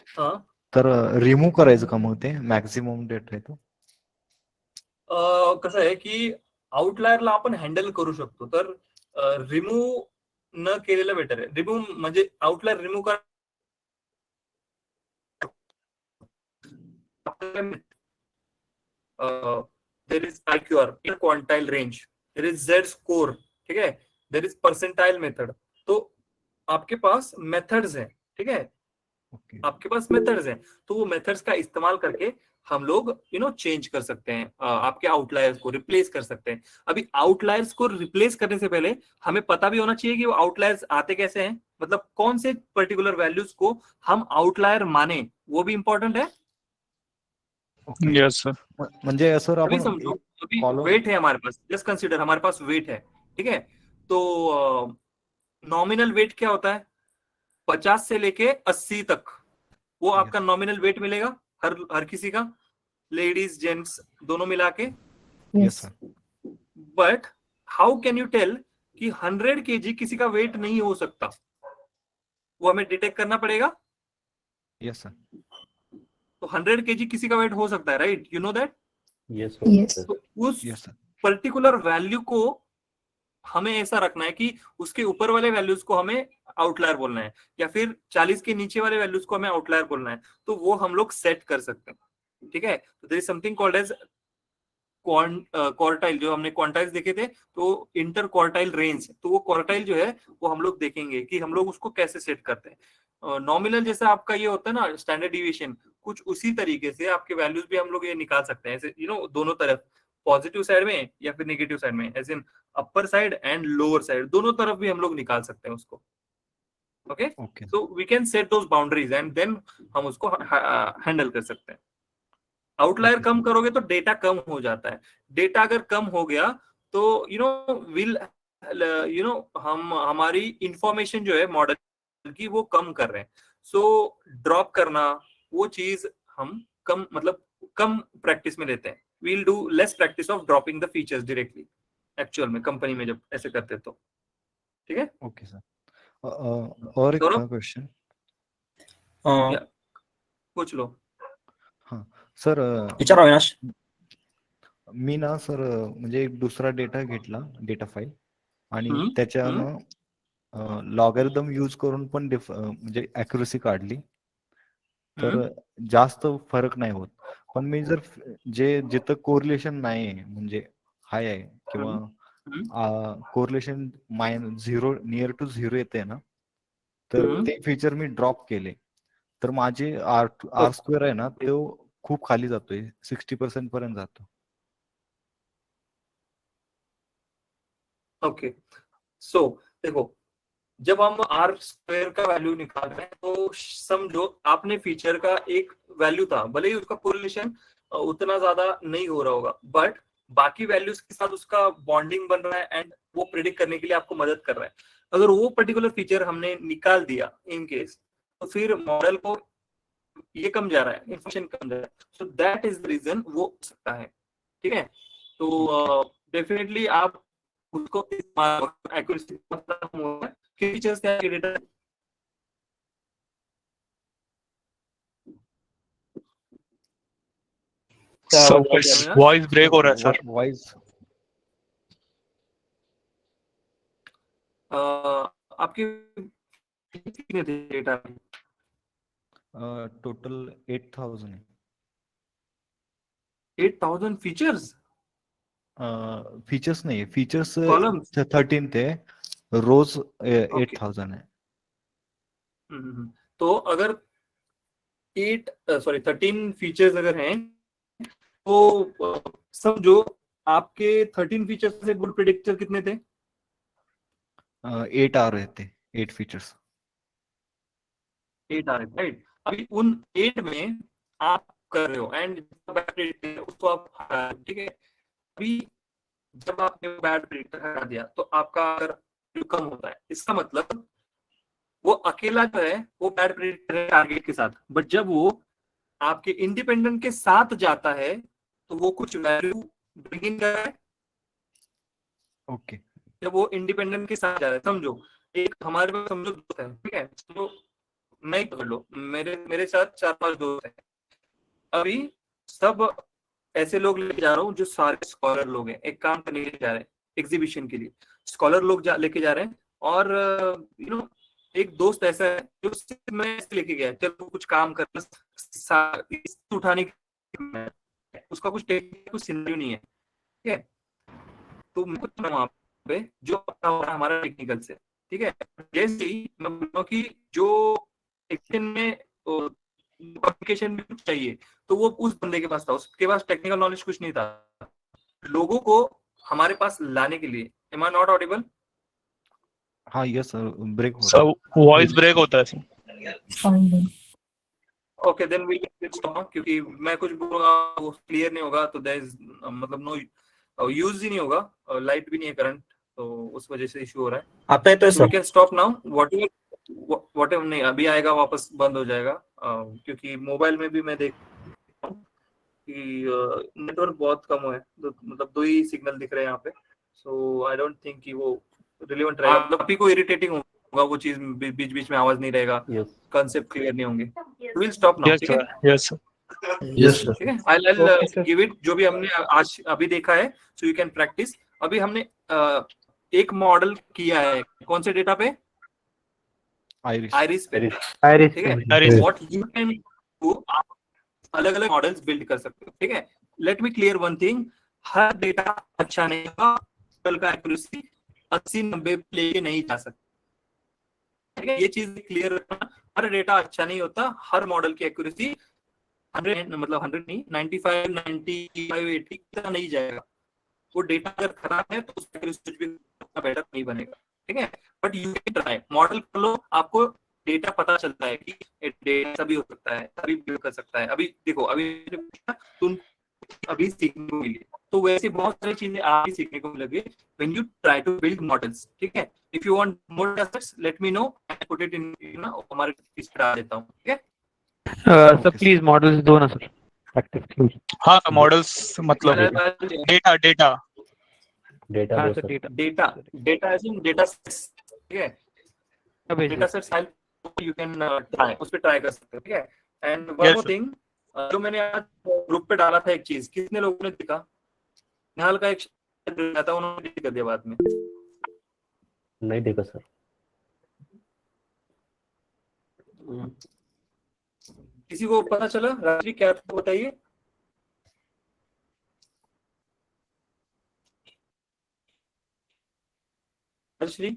हाँ,
तर रिमूव्ह करायचं का मग ते मॅक्झिमम डेट आहे तो?
कसं आहे की आउटलायरला आपण हँडल करू शकतो, तर रिमूव्ह न केलेलं बेटर आहे। रिमूव्ह म्हणजे आउटलायर रिमूव्ह कर, there is IQR, quantile range, there is Z score, ठीक है? There is percentile method. तो आपके पास मेथड्स हैं, ठीक है?
ओके.
आपके पास मेथड्स हैं, तो वो मेथड्स का इस्तेमाल करके हम लोग चेंज कर सकते हैं, आपके आउटलायर्स को रिप्लेस कर सकते हैं। अभी आउटलायर्स को रिप्लेस करने से पहले हमें पता भी होना चाहिए कि वो आउटलायर्स आते कैसे हैं, मतलब कौन से पर्टिकुलर वैल्यूज को हम आउटलायर माने, वो भी इंपॉर्टेंट है।
Yes, sir.
म्हणजे सर
अभी
आपण
समझो अभी
Column-
वेट है हमारे पास, जस्ट कंसीडर हमारे पास वेट है, ठीक है। तो नॉमिनल वेट क्या होता है, 50 से लेके 80 तक, वो आपका नॉमिनल वेट मिलेगा हर हर किसी का, लेडीज जेंट्स दोनों मिला के।
Yes, sir.
But how can you tell कि 100 kg किसी का वेट नहीं हो सकता, वो हमें डिटेक्ट करना पड़ेगा।
Yes, sir.
तो 100 kg किसी का वेट हो सकता है, right, you know that.
Yes.
Yes.
तो उस
Yes, sir.
पर्टिकुलर वैल्यू को हमें ऐसा रखना है कि उसके ऊपर वाले वैल्यूज को हमें आउटलायर बोलना है, या फिर 40 के नीचे वाले वैल्यूज को हमें आउटलायर बोलना है, तो वो हम लोग सेट कर सकते हैं, ठीक है। तो there is something called as quartile, जो हमने क्वांटाइल्स देखे थे, तो इंटर क्वार्टाइल रेंज, तो वो क्वार्टाइल जो है वो हम लोग देखेंगे कि हम लोग उसको कैसे सेट करते हैं। नॉमिनल जैसा आपका ये होता है ना स्टैंडर्ड डिविएशन, कुछ उसी तरीके से आपके वैल्यूज भी हम लोग ये निकाल सकते हैं, ऐसे दोनों तरफ, पॉजिटिव साइड में या फिर नेगेटिव साइड में, as in upper side and lower side, दोनों तरफ भी हम लोग निकाल सकते हैं उसको। Okay,
Okay.
So we can set those boundaries and then हम उसको हैंडल कर सकते हैं। आउटलायर
Okay,
कम
sir.
करोगे तो डेटा कम हो जाता है, डेटा अगर कम हो गया तो विल हम हमारी इंफॉर्मेशन जो है मॉडल की वो कम कर रहे हैं, सो ड्रॉप करना वो चीज हम कम, मतलब कम प्रैक्टिस में लेते हैं। We'll do less practice of dropping the features directly actual में कंपनी में जब ऐसे करते तो, ठीक है।
Okay, sir. और एक
सौरभ?
था क्वेश्चन।
या, पूछ लो।
हाँ सर,
विचार अविनाश.
मी ना सर म्हणजे एक दुसरा डेटा घेतला, डेटा फाईल, आणि
हम्म,
त्याच्यानं लॉगॅरिथम यूज करून पण म्हणजे ॲक्युरसी काढली, तर जास्त फरक नाही होत. पण मी जर जिथं कोरिलेशन नाही आहे, म्हणजे हाय आहे किंवा कोरिलेशन -0 नियर टू 0 येते ना, तर ते फीचर मी ड्रॉप केले, तर माझे आर स्क्वेअर आहे ना, तो खूप खाली जातोय, 60% पर्यंत जातो.
ओके, सो देखो, जब हम आर स्क्वायर का वैल्यू निकाल रहे हैं तो समझो आपने फीचर का एक वैल्यू था, भले ही उसका कोरिलेशन उतना ज्यादा नहीं हो रहा होगा, बट बाकी वैल्यूज के साथ उसका बॉन्डिंग बन रहा है एंड वो प्रिडिक्ट करने के लिए आपको मदद कर रहा है। अगर वो पर्टिकुलर फीचर हमने निकाल दिया इन केस, तो फिर मॉडल को ये कम जा रहा है, इंफॉर्मेशन कम जा रहा है, so that is the reason वो हो सकता है, ठीक है। तो डेफिनेटली आप उसको एक्यूरेसी फीचर्स क्या डेटा
वॉइस ब्रेक हो रहा है सर।
वॉइस
आपके कितने थे डेटा में?
टोटल 8000 आहे.
8000 फीचर्स?
फीचर्स नाही, फीचर्स
Columns?
13 थे, रोज 8000 है.
तो अगर 13 फीचर्स अगर हैं, तो समझो आपके 13 फीचर्स से गुड प्रेडिक्टर कितने थे?
8 आ रहे थे, 8 फीचर्स.
8 आ रहे थे, राइट। अभी उन 8 में आप कर रहे हो एंड उसको आप हटा, ठीक है। अभी जब आपने बैड प्रेडिक्टर हटा दिया तो आपका अगर कम होता है, इसका मतलब वो अकेला जो है वो बैड प्रेडिक्टर है टारगेट के साथ, बट जब वो आपके इंडिपेंडेंट के साथ जाता है तो वो कुछ वैल्यू ब्रिंग इन कर रहा है।
ओके,
जब वो इंडिपेंडेंट के साथ जा रहा है, समझो एक हमारे पास समझो दोस्त है, ठीक है, तो नहीं पकड़ लो, मेरे साथ 4-5 दोस्त हैं, अभी सब ऐसे लोग लेके जा रहा हूँ जो सारे स्कॉलर लोग हैं, एक काम करने के लिए जा रहे हैं एग्जीबिशन के लिए, स्कॉलर लोग लेके जा रहे हैं, और एक दोस्त ऐसा है जो सिर्फ मैं लेके गया, चलो कुछ काम करना उठाने की, उसका कुछ कुछ सिनेरियो नहीं है, ठीक है। तो मैं कुछ वहां पे जो हमारा टेक्निकल से, ठीक है, जैसे ही मैं बोलूँ कि जो एक्शन में कम्युनिकेशन भी कुछ चाहिए, तो वो उस बंदे के पास था, उसके पास टेक्निकल नॉलेज कुछ नहीं था, लोगों को हमारे पास लाने के लिए। Am I not audible?
हाँ यस सर, ब्रेक हो
सर वॉइस ब्रेक होता है sir.
Fine.
Okay, then we stop, क्योंकि मैं कुछ बोलूंगा वो क्लियर नहीं होगा, तो देयर इज मतलब नो यूज ही नहीं होगा, लाइट भी नहीं है करंट, तो उस वजह से इशू हो रहा है।
आता है तो
So we can stop now. Whatever नहीं अभी आएगा वापस बंद हो जाएगा, क्योंकि मोबाइल में भी मैं देख रहा हूँ कि नेटवर्क बहुत कम है, मतलब 2 ही सिग्नल दिख रहे हैं यहाँ पे। सो आई डोंट थिंक कि वो रिलेवेंट रहेगा, मतलब आपको इरिटेटिंग होगा वो चीज, बीच बीच में आवाज नहीं रहेगा, कंसेप्ट क्लियर नहीं होंगे। विल स्टॉप नाउ,
यस
ठीक है?
Sir, yes sir.
Yes sir.
ठीक है, I'll give it जो भी हमने आज अभी देखा है, सो यू कैन प्रैक्टिस। अभी हमने एक मॉडल किया है कौन से डेटा पे?
आइरिस
आइरिस पे,
Iris
ठीक है?
Iris.
What you can do, आप अलग अलग मॉडल्स बिल्ड कर सकते हो, ठीक है? Let me clear one thing, हर डेटा अच्छा नहीं होगा, मॉडल का एक्यूरेसी 80-90 पे लेके नहीं जा सकता, ठीक है? ये चीज क्लियर रखना, हर डेटा अच्छा नहीं होता, हर मॉडल की एक्यूरेसी 100 मतलब 100 नहीं, 95, 95, 80 तक नहीं जाएगा। वो डेटा अगर खराब है तो उसका एक्यूरेसी भी उतना बेटर नहीं बनेगा, ठीक है? But you can try, model कर लो, आपको डेटा पता चलता है कि डेटा भी हो सकता है, अभी भी कर सकता है। अभी देखो, अभी तुम अभी सीखने को मिली, तो वैसे बहुत सारी चीजें आप भी सीखने को मिलेगी when you try to build models, ठीक है? If you want more aspects let me know, I put it in हमारे इस पर आ देता हूँ, ठीक है?
सर प्लीज मॉडल्स दो ना सर, प्रैक्टिस प्लीज।
हाँ तो मॉडल्स मतलब डेटा डेटा
data
हाँ
दो
sir
sir.
Data
data as in data sets, ठीक है? Data sets file you can try, उस पे ट्राई कर सकते हो, ठीक है? And one
Yes,
more
sir.
Thing, जो मैंने आज ग्रुप पे डाला था एक चीज, कितने लोगों ने देखा? निहाल का एक था, उन्होंने delete कर दिया बाद में।
नहीं देखा सर।
किसी को पता चला? राजवी क्या था बताइए। राजश्री,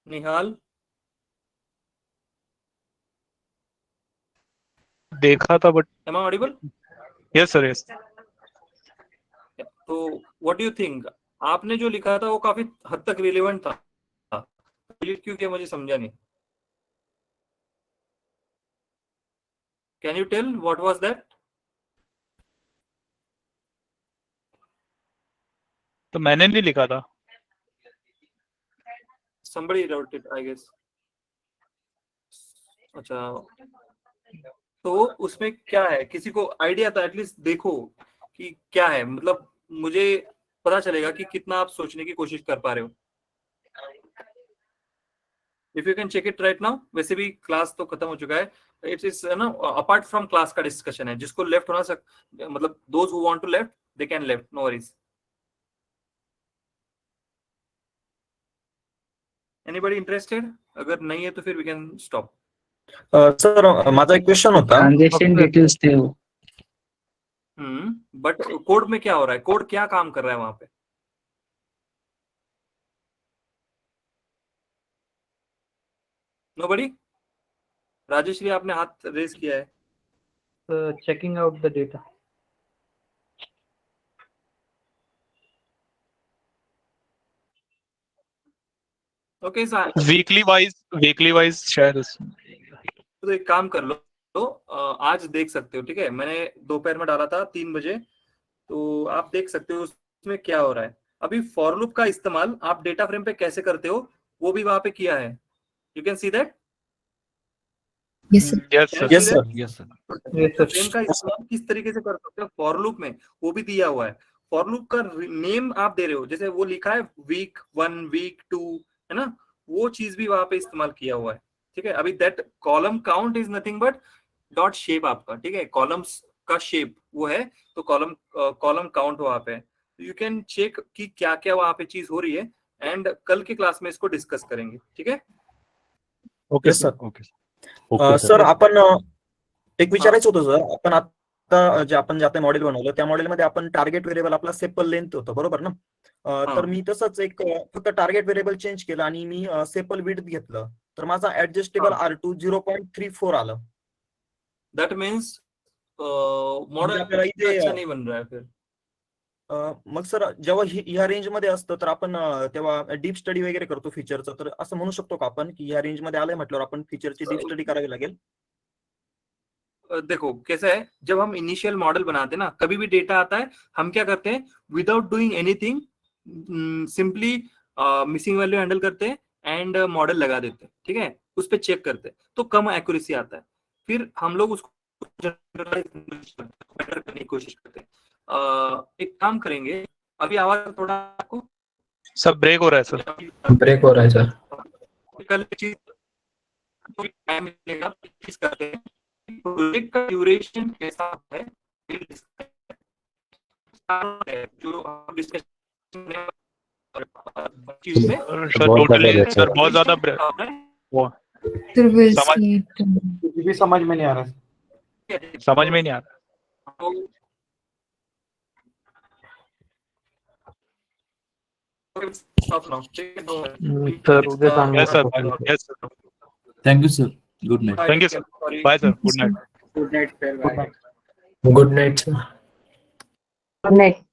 निहाल,
देखा था but
am I audible?
Yes sir, yes.
तो व्हाट डू यू थिंक, आपने जो लिखा था वो काफी हद तक रिलेवेंट था, डिलीट क्यों किया मुझे समझा नहीं। Can you tell what was that?
तो मैंने नहीं लिखा था।
somebody wrote it I guess। अच्छा, तो उसमें क्या है, किसी को आइडिया था? एटलीस्ट देखो कि क्या है, मतलब मुझे पता चलेगा कि कितना आप सोचने की कोशिश कर पा रहे हो। If you can check it right now. वैसे भी क्लास तो खत्म हो चुका है, इट इज ना अपार्ट फ्रॉम क्लास का डिस्कशन है, जिसको लेफ्ट होना मतलब those who want to left they can left, no worries. Anybody interested? अगर नहीं है तो फिर वी कैन स्टॉप।
सर माझा एक क्वेश्चन होता।
ट्रांजैक्शन डिटेल्स थे वो।
बट कोड में क्या हो रहा है, कोड क्या काम कर रहा है वहां पे? नोबडी? राजेश्री आपने हाथ रेज किया है।
Checking out the data.
Okay sir,
weekly wise शायद
तो एक काम कर लो, तो आज देख सकते हो, ठीक है? मैंने दोपहर में डाला था 3 बजे, तो आप देख सकते हो उसमें क्या हो रहा है। अभी फॉर लूप का इस्तेमाल आप डेटा फ्रेम पे कैसे करते हो वो भी वहां पे किया है। You can see that.
Yes sir.
Yes sir.
Yes sir.
Yes sir.
Frame का इस्तेमाल किस तरीके से कर सकते हो फॉर लूप में, वो भी दिया हुआ है। फॉर लूप का नेम आप दे रहे हो, जैसे वो लिखा है वीक 1 वीक 2, है ना? वो चीज भी वहां पे इस्तेमाल किया हुआ है, ठीक है? अभी that column count is nothing but dot shape आपका, ठीक है? कॉलम्स का शेप वो है, तो कॉलम काउंट वहां पे। यू कैन चेक कि क्या क्या वहां पे चीज हो रही है, एंड कल की क्लास में इसको डिस्कस करेंगे, ठीक है?
Okay
yes sir.
Okay
sir आपण एक विचारायचं होतं सर, आपण आता जे आपण जे आता मॉडेल बनवलं त्या मॉडेलमध्ये आपण टार्गेट व्हेरिएबल आपला सेपल लेंथ होतं, बरोबर ना? तर मी तसंच एक फक्त टार्गेट व्हेरिएबल चेंज केलं आणि मी सेपल विड्थ घेतलं, तर माझा ऍडजस्टेबल R2 0.34 आलं।
दैट मीन्स मॉडल
आपल्याला इथे
अच्छा नहीं बन रहा है फिर।
मग सर जेव्हा ह्या रेंज मध्ये असतं तर आपण तेव्हा डीप स्टडी वगैरे करतो फीचरचा, तर असं म्हणू शकतो का आपण की ह्या रेंज मध्ये आलंय म्हटल्यावर आपण फीचरची डीप स्टडी करावी लागेल?
देखो कैसा है, जब हम इनिशियल मॉडल बनाते हैं ना, कभी भी डेटा आता है, हम क्या करते हैं, without doing anything simply missing value handle करते हैं एंड मॉडल लगा देते हैं, ठीक है, उस पर चेक करते हैं, तो कम एक्यूरेसी आता है। फिर हम लोग उसको बेटर करने की कोशिश करते हैं। एक काम करेंगे, अभी आवाज थोड़ा आपको
सब ब्रेक हो रहा है सर।
ब्रेक हो रहा है सर।
कल चीज टाइम मिलेगा, चीज करते हैं, प्रोजेक्ट का ड्यूरेशन कैसा है जो हम डिस्कशन
सर टोटली सर बहुत ज्यादा
Sir, we'll
समझ
see it.
कुछ भी समझ में नहीं आ रहा है।
समझ में नहीं आ रहा।
सर उद्या सांगा
yes sir, yes sir,
Thank you, sir. Good night.
Thank you sir, bye sir, good night.
Good night sir, bye.
Good night, sir.
Good night.